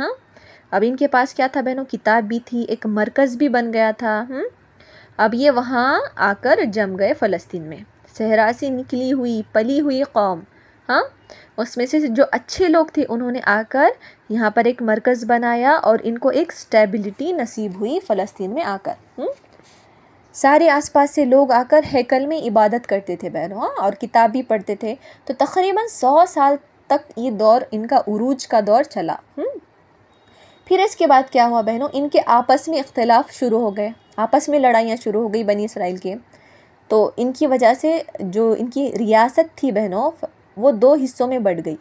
اب ان کے پاس کیا تھا بہنوں؟ کتاب بھی تھی، ایک مرکز بھی بن گیا تھا۔ اب یہ وہاں آ کر جم گئے فلسطین میں، صحرا سے نکلی ہوئی پلی ہوئی قوم، ہاں، اس میں سے جو اچھے لوگ تھے انہوں نے آ کر یہاں پر ایک مرکز بنایا اور ان کو ایک سٹیبلٹی نصیب ہوئی فلسطین میں آ کر۔ سارے آس پاس سے لوگ آ کر ہیکل میں عبادت کرتے تھے بہنوں، اور کتاب بھی پڑھتے تھے۔ تو تقریباً 100 سال تک یہ دور ان کا عروج کا دور چلا۔ پھر اس کے بعد کیا ہوا بہنوں؟ ان کے آپس میں اختلاف شروع ہو گئے، آپس میں لڑائیاں شروع ہو گئی بنی اسرائیل کے۔ تو ان کی وجہ سے جو ان کی ریاست تھی بہنوں وہ 2 حصوں میں بٹ گئی۔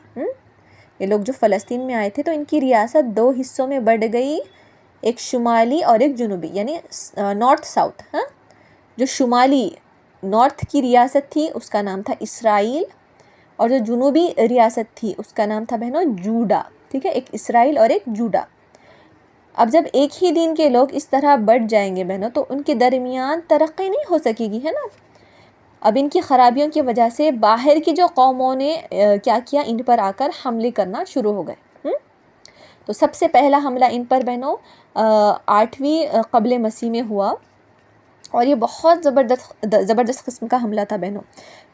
یہ لوگ جو فلسطین میں آئے تھے تو ان کی ریاست 2 حصوں میں بٹ گئی، ایک شمالی اور ایک جنوبی، یعنی نارتھ ساؤتھ۔ جو شمالی نارتھ کی ریاست تھی اس کا نام تھا اسرائیل، اور جو جنوبی ریاست تھی اس کا نام تھا بہنوں جوڈا، ٹھیک ہے، ایک اسرائیل اور ایک جوڈا۔ اب جب ایک ہی دین کے لوگ اس طرح بٹ جائیں گے بہنوں تو ان کے درمیان ترقی نہیں ہو سکے گی، ہے نا۔ اب ان کی خرابیوں کی وجہ سے باہر کی جو قوموں نے کیا کیا، ان پر آ کر حملے کرنا شروع ہو گئے۔ تو سب سے پہلا حملہ ان پر بہنوں 8ویں قبل مسیح میں ہوا، اور یہ بہت زبردست قسم کا حملہ تھا بہنوں۔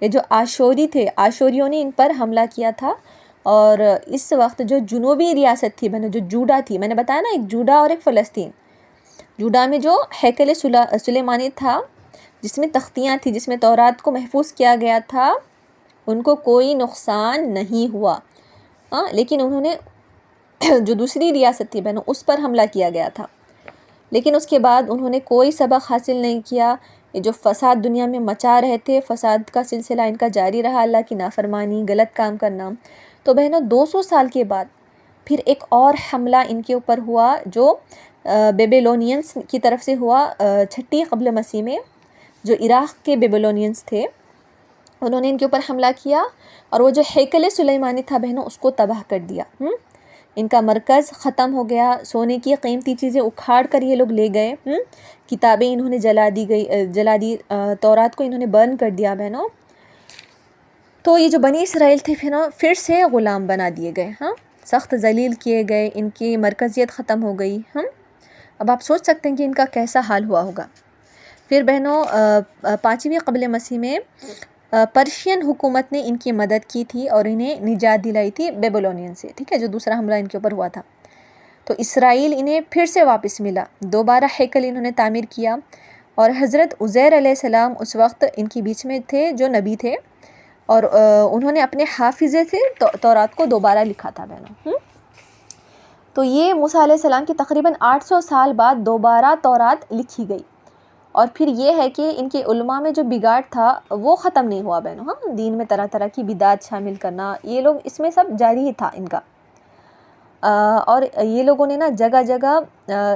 یہ جو آشوری تھے، آشوریوں نے ان پر حملہ کیا تھا، اور اس وقت جو جنوبی ریاست تھی بہنوں، جو جوڈا تھی، میں نے بتایا نا ایک جوڈا اور ایک فلسطین۔ جوڈا میں جو ہیکل سلیمانی تھا، جس میں تختیاں تھی، جس میں تورات کو محفوظ کیا گیا تھا، ان کو کوئی نقصان نہیں ہوا، لیکن انہوں نے جو دوسری ریاست تھی بہنوں اس پر حملہ کیا گیا تھا، لیکن اس کے بعد انہوں نے کوئی سبق حاصل نہیں کیا۔ یہ جو فساد دنیا میں مچا رہے تھے، فساد کا سلسلہ ان کا جاری رہا، اللہ کی نافرمانی، غلط کام کرنا۔ تو بہنوں 200 سال کے بعد پھر ایک اور حملہ ان کے اوپر ہوا، جو بیبیلونینس کی طرف سے ہوا 6 قبل مسیح میں۔ جو عراق کے بیبیلونینس تھے انہوں نے ان کے اوپر حملہ کیا، اور وہ جو ہیکل سلیمانی تھا بہنوں اس کو تباہ کر دیا۔ ان کا مرکز ختم ہو گیا، سونے کی قیمتی چیزیں اکھاڑ کر یہ لوگ لے گئے، کتابیں انہوں نے جلا دی، تورات کو انہوں نے برن کر دیا بہنوں۔ تو یہ جو بنی اسرائیل تھے پھر سے غلام بنا دیے گئے، سخت ذلیل کیے گئے، ان کی مرکزیت ختم ہو گئی۔ اب آپ سوچ سکتے ہیں کہ ان کا کیسا حال ہوا ہوگا۔ پھر بہنوں 5ویں قبل مسیح میں پرشین حکومت نے ان کی مدد کی تھی اور انہیں نجات دلائی تھی بیبیلونین سے، ٹھیک ہے، جو دوسرا حملہ ان کے اوپر ہوا تھا۔ تو اسرائیل انہیں پھر سے واپس ملا، دوبارہ ہیکل انہوں نے تعمیر کیا، اور حضرت عزیر علیہ السلام اس وقت ان کے بیچ میں تھے جو نبی تھے، اور انہوں نے اپنے حافظے سے تورات کو دوبارہ لکھا تھا بہنوں۔ تو یہ موسیٰ علیہ السلام کی تقریباً 800 سال بعد دوبارہ تورات لکھی گئی، اور پھر یہ ہے کہ ان کے علماء میں جو بگاڑ تھا وہ ختم نہیں ہوا بہنوں، دین میں طرح طرح کی بدعت شامل کرنا، یہ لوگ اس میں سب جاری ہی تھا ان کا۔ اور یہ لوگوں نے نا جگہ جگہ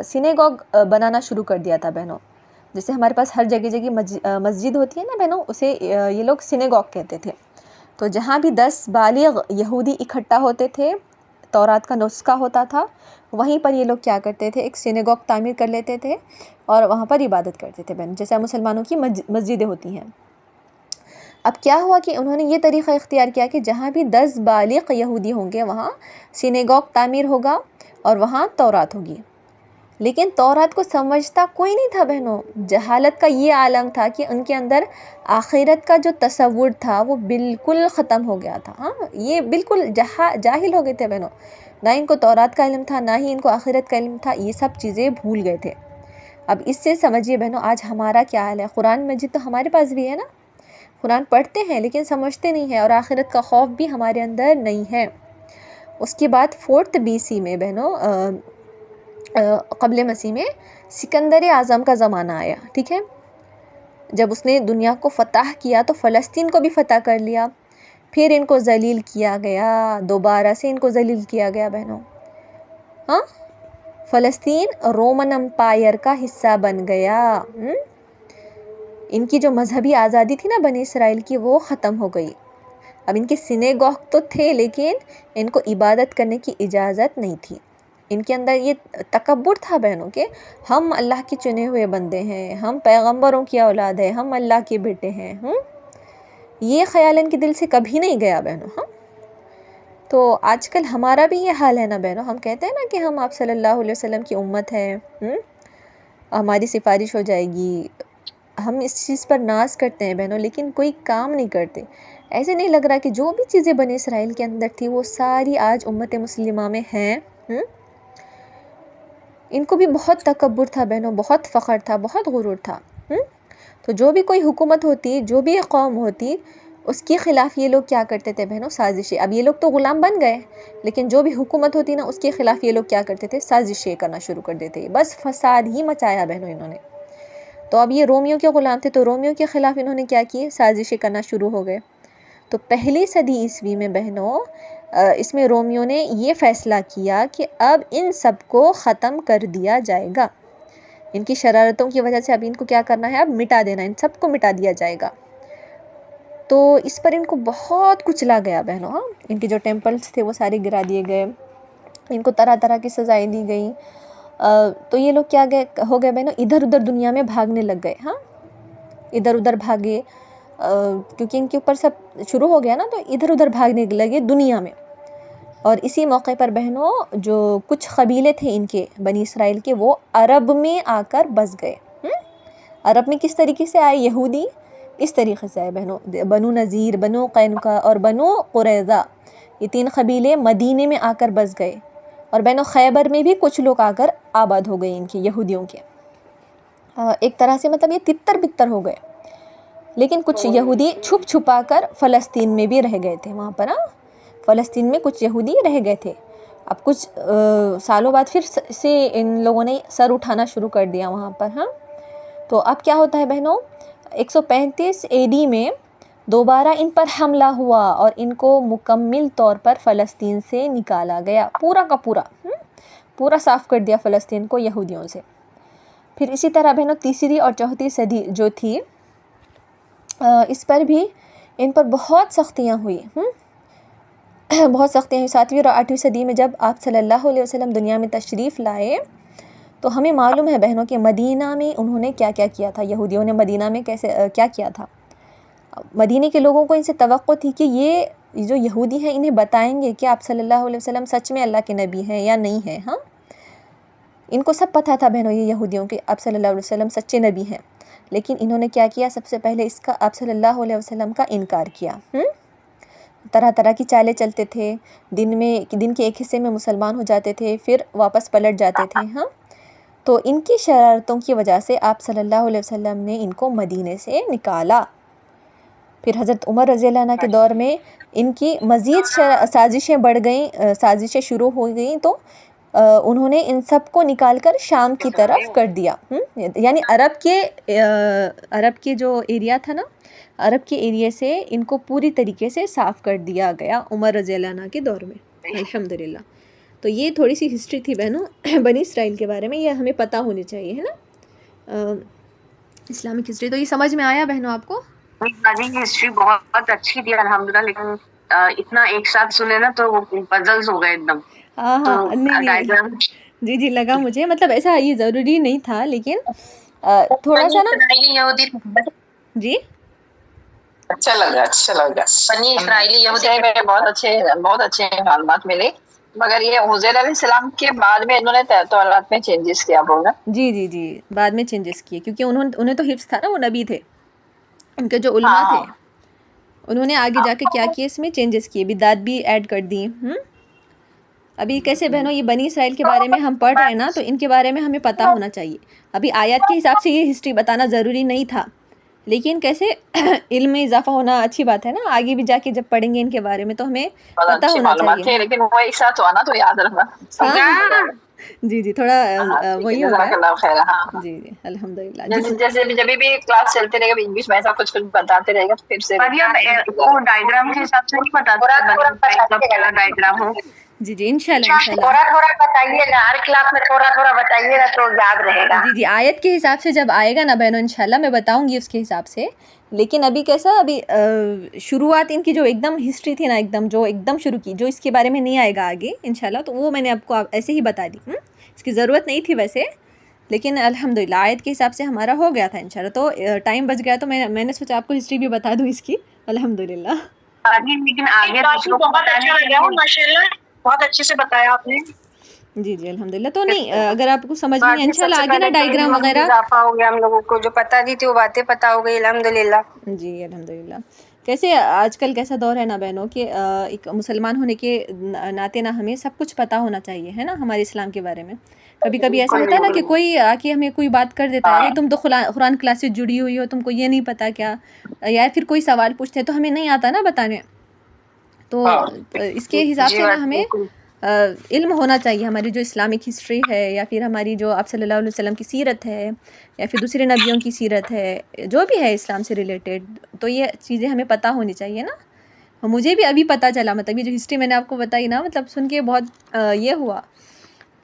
سینیگوگ بنانا شروع کر دیا تھا بہنوں، جیسے ہمارے پاس ہر جگہ مسجد ہوتی ہے نا بہنوں، اسے یہ لوگ سینیگوگ کہتے تھے۔ تو جہاں بھی 10 بالغ یہودی اکٹھا ہوتے تھے، تورات کا نسخہ ہوتا تھا، وہیں پر یہ لوگ کیا کرتے تھے، ایک سینیگوگ تعمیر کر لیتے تھے اور وہاں پر عبادت کرتے تھے بہن، جیسے مسلمانوں کی مسجدیں ہوتی ہیں۔ اب کیا ہوا کہ انہوں نے یہ طریقہ اختیار کیا کہ جہاں بھی 10 بالغ یہودی ہوں گے وہاں سینیگوگ تعمیر ہوگا اور وہاں تورات ہوگی۔ لیکن تورات کو سمجھتا کوئی نہیں تھا بہنوں، جہالت کا یہ عالم تھا کہ ان کے اندر آخرت کا جو تصور تھا وہ بالکل ختم ہو گیا تھا۔ یہ بالکل جاہل ہو گئے تھے بہنوں، نہ ان کو تورات کا علم تھا، نہ ہی ان کو آخرت کا علم تھا، یہ سب چیزیں بھول گئے تھے۔ اب اس سے سمجھیے بہنوں آج ہمارا کیا حال ہے۔ قرآن مجید تو ہمارے پاس بھی ہے نا، قرآن پڑھتے ہیں لیکن سمجھتے نہیں ہیں، اور آخرت کا خوف بھی ہمارے اندر نہیں ہے۔ اس کے بعد 4 BC میں بہنوں قبل مسیح میں سکندر اعظم کا زمانہ آیا، ٹھیک ہے، جب اس نے دنیا کو فتح کیا تو فلسطین کو بھی فتح کر لیا، پھر ان کو ذلیل کیا گیا، دوبارہ سے ان کو ذلیل کیا گیا بہنوں۔ فلسطین رومن امپائر کا حصہ بن گیا۔ ان کی جو مذہبی آزادی تھی نا بنی اسرائیل کی وہ ختم ہو گئی۔ اب ان کے سینیگوگ تو تھے لیکن ان کو عبادت کرنے کی اجازت نہیں تھی۔ ان کے اندر یہ تکبر تھا بہنوں کہ ہم اللہ کے چنے ہوئے بندے ہیں، ہم پیغمبروں کی اولاد ہیں، ہم اللہ کے بیٹے ہیں۔ یہ خیال ان کے دل سے کبھی نہیں گیا بہنوں۔ تو آج کل ہمارا بھی یہ حال ہے نا بہنوں، ہم کہتے ہیں نا کہ ہم آپ صلی اللہ علیہ وسلم کی امت ہیں، ہماری سفارش ہو جائے گی، ہم اس چیز پر ناز کرتے ہیں بہنوں، لیکن کوئی کام نہیں کرتے۔ ایسے نہیں لگ رہا کہ جو بھی چیزیں بنی اسرائیل کے اندر تھی وہ ساری آج امت مسلمہ میں ہیں؟ ان کو بھی بہت تکبر تھا بہنوں، بہت فخر تھا، بہت غرور تھا۔ تو جو بھی کوئی حکومت ہوتی، جو بھی قوم ہوتی، اس کے خلاف یہ لوگ کیا کرتے تھے بہنوں؟ سازشیں۔ اب یہ لوگ تو غلام بن گئے، لیکن جو بھی حکومت ہوتی نا اس کے خلاف یہ لوگ کیا کرتے تھے؟ سازشیں کرنا شروع کر دیتے، بس فساد ہی مچایا بہنوں انہوں نے۔ تو اب یہ رومیوں کے غلام تھے، تو رومیوں کے خلاف انہوں نے کیا کی؟ سازشیں کرنا شروع ہو گئے۔ تو پہلی صدی عیسوی میں بہنوں اس میں رومیوں نے یہ فیصلہ کیا کہ اب ان سب کو ختم کر دیا جائے گا، ان کی شرارتوں کی وجہ سے اب ان کو کیا کرنا ہے؟ اب مٹا دینا، ان سب کو مٹا دیا جائے گا۔ تو اس پر ان کو بہت کچلا گیا بہنوں، ان کے جو ٹیمپلز تھے وہ سارے گرا دیے گئے، ان کو طرح طرح کی سزائیں دی گئیں۔ تو یہ لوگ کیا ہو گئے بہنوں؟ ادھر ادھر دنیا میں بھاگنے لگ گئے، ادھر ادھر بھاگے، کیونکہ ان کے اوپر سب شروع ہو گیا نا، تو ادھر ادھر بھاگنے لگے دنیا میں۔ اور اسی موقع پر بہنوں جو کچھ قبیلے تھے ان کے بنی اسرائیل کے، وہ عرب میں آ کر بس گئے۔ عرب میں کس طریقے سے آئے یہودی؟ اس طریقے سے آئے بہنوں، بنو نذیر، بنو قینقاع اور بنو قریظہ، یہ 3 قبیلے مدینے میں آ کر بس گئے۔ اور بہنوں خیبر میں بھی کچھ لوگ آ کر آباد ہو گئے ان کے، یہودیوں کے۔ ایک طرح سے مطلب یہ تتر بتر ہو گئے، لیکن کچھ یہودی چھپ چھپا کر فلسطین میں بھی رہ گئے تھے، وہاں پر فلسطین میں کچھ یہودی رہ گئے تھے۔ اب کچھ سالوں بعد پھر سے ان لوگوں نے سر اٹھانا شروع کر دیا وہاں پر۔ تو اب کیا ہوتا ہے بہنوں؟ 135 AD میں دوبارہ ان پر حملہ ہوا اور ان کو مکمل طور پر فلسطین سے نکالا گیا، پورا کا پورا صاف کر دیا فلسطین کو یہودیوں سے۔ پھر اسی طرح بہنوں تیسری اور چوتھی صدی جو تھی، اس پر بھی ان پر بہت سختیاں ہوئی، بہت سختیاں ہوئی۔ 7ویں اور 8ویں صدی میں جب آپ صلی اللہ علیہ وسلم دنیا میں تشریف لائے تو ہمیں معلوم ہے بہنوں کہ مدینہ میں انہوں نے کیا کیا کیا تھا، یہودیوں نے مدینہ میں کیسے کیا کیا تھا۔ مدینہ کے لوگوں کو ان سے توقع تھی کہ یہ جو یہودی ہیں انہیں بتائیں گے کہ آپ صلی اللہ علیہ وسلم سچ میں اللہ کے نبی ہیں یا نہیں ہیں۔ ان کو سب پتہ تھا بہنوں، یہ یہودیوں کہ آپ صلی اللہ علیہ وسلم سچے نبی ہیں، لیکن انہوں نے کیا کیا؟ سب سے پہلے اس کا آپ صلی اللہ علیہ وسلم کا انکار کیا۔ طرح طرح کی چالیں چلتے تھے، دن کے ایک حصے میں مسلمان ہو جاتے تھے، پھر واپس پلٹ جاتے تھے۔ تو ان کی شرارتوں کی وجہ سے آپ صلی اللہ علیہ وسلم نے ان کو مدینے سے نکالا۔ پھر حضرت عمر رضی اللہ عنہ کے دور میں ان کی مزید سازشیں بڑھ گئیں، سازشیں شروع ہو گئیں، تو انہوں نے ان سب کو نکال کر شام کی طرف کر دیا، یعنی عرب کے جو ایریا تھا نا، عرب کے ایریے سے ان کو پوری طریقے سے صاف کر دیا گیا عمر رضی اللہ عنہ کے دور میں، الحمدللہ۔ تو یہ تھوڑی سی ہسٹری تھی بہنوں بنی اسرائیل کے بارے میں، یہ ہمیں پتہ ہونی چاہیے، ہے نا، اسلامک ہسٹری۔ تو یہ سمجھ میں آیا بہنوں آپ کو؟ ہسٹری بہت اچھی تھی الحمدللہ، لیکن اتنا ایک ساتھ سنے نا تو وہ پزلز ہو گئے ایک دم۔ جی لگا مجھے، مطلب ایسا یہ ضروری نہیں تھا، لیکن تھوڑا سا نا جی اچھا لگا بنی اسرائیلی یہودی میں بہت اچھے معلومات ملے، مگر یہ حضیر علیہ السلام کے بعد میں انہوں نے تورات میں چینجز کیا ہوگا۔ جی بعد میں چینجز کیے، کیونکہ انہیں تو حفظ تھا نا، وہ نبی تھے، ان کے جو علماء تھے انہوں نے آگے جا کے کیا کیا، اس میں چینجز کیے، بدعات بھی ایڈ کر دی۔ ابھی کیسے بہنوں یہ بنی اسرائیل کے بارے میں ہم پڑھ رہے ہیں نا، تو ان کے بارے میں ہمیں پتہ ہونا چاہیے۔ ابھی آیات کے حساب سے یہ ہسٹری بتانا ضروری نہیں تھا، لیکن کیسے علم میں اضافہ ہونا اچھی بات ہے نا، آگے بھی جا کے جب پڑھیں گے ان کے بارے میں تو ہمیں پتہ ہونا چاہیے، لیکن وہ ایک ساتھ ہوا نا تو یاد رکھنا۔ جی تھوڑا وہی ہوگا۔ جی الحمدللہ، جیسے جب بھی کلاس چلتے رہے گا انگلش میں ایسا کچھ بتاتے رہے گا، پھر سے ڈائیگرام کے حساب سے نہیں بتاتے ڈائیگرام ہو۔ جی انشاءاللہ تھوڑا بتائیے گا، ہر کلاس میں تھوڑا بتائیے گا تو یاد رہے گا۔ جی آیت کے حساب سے جب آئے گا نا بہنوں انشاءاللہ میں بتاؤں گی اس کے حساب سے، لیکن ابھی کیسا، ابھی شروعات ان کی جو ایک دم ہسٹری تھی نا، جو ایک دم شروع کی، جو اس کے بارے میں نہیں آئے گا آگے انشاءاللہ، تو وہ میں نے آپ کو ایسے ہی بتا دی، اس کی ضرورت نہیں تھی ویسے، لیکن الحمدللہ آیت کے حساب سے ہمارا ہو گیا تھا انشاءاللہ، تو ٹائم بچ گیا تو میں نے سوچا آپ کو ہسٹری بھی بتا دوں اس کی، الحمدللہ۔ لیکن آگے بہت اچھا لگا ماشاءاللہ، بہت اچھے سے بتایا آپ نے. جی جی الحمدللہ. تو نہیں اگر آپ کو سمجھ میں انشاءاللہ آگے نا ڈائیگرام وغیرہ اضافہ ہو گیا ہم لوگوں کو، جو پتہ نہیں تھی وہ باتیں پتہ ہو گئی الحمدللہ. جی الحمدللہ. کیسے آج کل کیسا دور ہے نا بہنوں کہ ایک مسلمان ہونے کے ناطے نا ہمیں سب کچھ پتہ ہونا چاہیے ہے نا ہمارے اسلام کے بارے میں. کبھی کبھی ایسا ہوتا ہے نا کہ کوئی آ کے ہمیں کوئی بات کر دیتا ہے، تم تو قرآن کلاس سے جڑی ہوئی ہو، تم کو یہ نہیں پتہ کیا، یا پھر کوئی سوال پوچھتے ہیں تو ہمیں نہیں آتا نا بتانے. تو اس کے حساب سے نا ہمیں علم ہونا چاہیے ہماری جو اسلامک ہسٹری ہے، یا پھر ہماری جو آپ صلی اللہ علیہ وسلم کی سیرت ہے، یا پھر دوسرے نبیوں کی سیرت ہے، جو بھی ہے اسلام سے ریلیٹڈ. تو یہ چیزیں ہمیں پتہ ہونی چاہیے نا. مجھے بھی ابھی پتہ چلا، مطلب یہ جو ہسٹری میں نے آپ کو بتائی نا، مطلب سن کے بہت یہ ہوا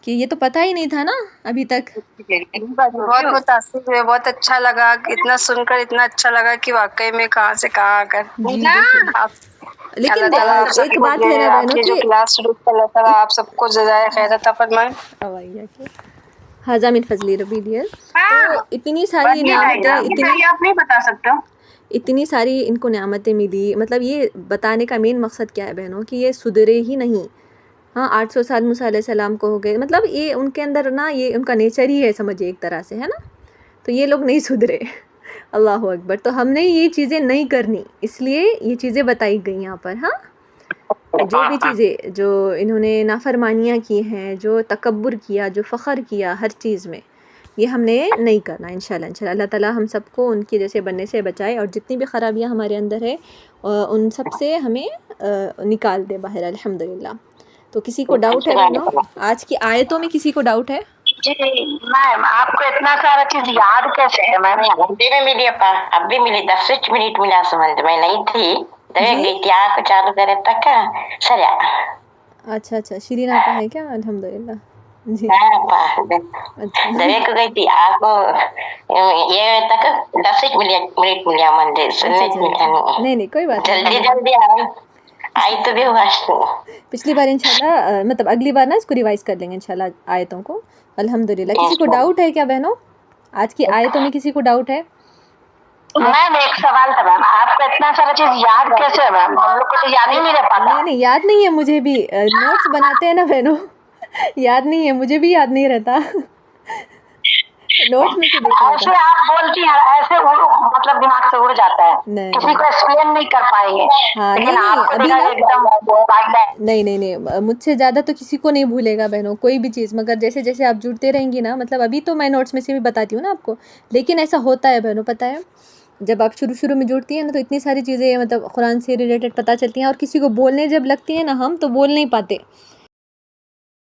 کہ یہ تو پتہ ہی نہیں تھا نا ابھی تک. بہت متاثر ہوئے، بہت اچھا لگا، اتنا سن کر اتنا اچھا لگا کہ واقعی میں کہاں سے کہاں آ کر. جی لیکن ایک بات ہے نا بہنوں کہ جو کلاس شروع کر اللہ تعالیٰ آپ سب کو جزائے خیر عطا فرمائے. حاضہ من فضلی ربی دیر. تو اتنی ساری نعمتیں، آپ نہیں بتا سکتے ہو، اتنی ساری ان کو نعمتیں ملی. مطلب یہ بتانے کا مین مقصد کیا ہے بہنوں کہ یہ سدھرے ہی نہیں. ہاں 800 سال موسیٰ علیہ السلام کو ہو گئے، مطلب یہ ان کے اندر نا یہ ان کا نیچر ہی ہے سمجھے ایک طرح سے، ہے نا. تو یہ لوگ نہیں سدھرے. اللہ اکبر. تو ہم نے یہ چیزیں نہیں کرنی، اس لیے یہ چیزیں بتائی گئی یہاں پر. ہاں جو بھی چیزیں جو انہوں نے نافرمانیاں کی ہیں، جو تکبر کیا، جو فخر کیا ہر چیز میں، یہ ہم نے نہیں کرنا انشاءاللہ. اللہ تعالیٰ ہم سب کو ان کے جیسے بننے سے بچائے، اور جتنی بھی خرابیاں ہمارے اندر ہے ان سب سے ہمیں نکال دے باہر الحمدللہ. تو کسی کو ڈاؤٹ ہے بہنوں آج کی آیتوں میں؟ کسی کو ڈاؤٹ ہے؟ جی میم آپ کو اتنا سارا چیز یاد کیسے ہے؟ میں ہندی میں ملی اب بھی ملی 10 منٹ ملا سمجھ میں نہیں تھی کو چالو کرے تک سریا. اچھا اچھا شیرین آپا ہے کیا؟ الحمدللہ. جی گئی تھی آپ کو یہ تک 10 منٹ ملیا مندر نہیں کوئی بات جلدی نہیں. جلدی آئی تو بھی پچھلی بار انشاءاللہ مطلب اگلی بار نا اس کو ریوائز کر لیں گے انشاءاللہ آیتوں کو. الحمدللہ. کسی کو ڈاؤٹ ہے کیا بہنوں آج کی آیتوں میں؟ کسی کو ڈاؤٹ ہے؟ میم ایک سوال تھا میم، آپ کو اتنا سارا چیز یاد کیسے ہے میم؟ ہم لوگ کو تو یاد ہی نہیں رہ پاتا. نہیں یاد نہیں ہے مجھے بھی. نوٹس بناتے ہیں نا بہنوں، یاد نہیں ہے مجھے بھی، یاد نہیں رہتا. نوٹس میں سے ایسے آپ بولتی ہیں ایسے مطلب دماغ سے اڑ جاتا ہے، کسی کو ایکسپلین نہیں کر پائیں گے. ہاں نہیں مجھ سے زیادہ تو کسی کو نہیں بھولے گا بہنوں کوئی بھی چیز، مگر جیسے جیسے آپ جڑتے رہیں گی نا، مطلب ابھی تو میں نوٹس میں سے بھی بتاتی ہوں نا آپ کو، لیکن ایسا ہوتا ہے بہنوں پتہ ہے جب آپ شروع میں جڑتی ہیں نا تو اتنی ساری چیزیں مطلب قرآن سے ریلیٹڈ پتہ چلتی ہیں، اور کسی کو بولنے جب لگتی ہیں نا ہم تو بول نہیں پاتے.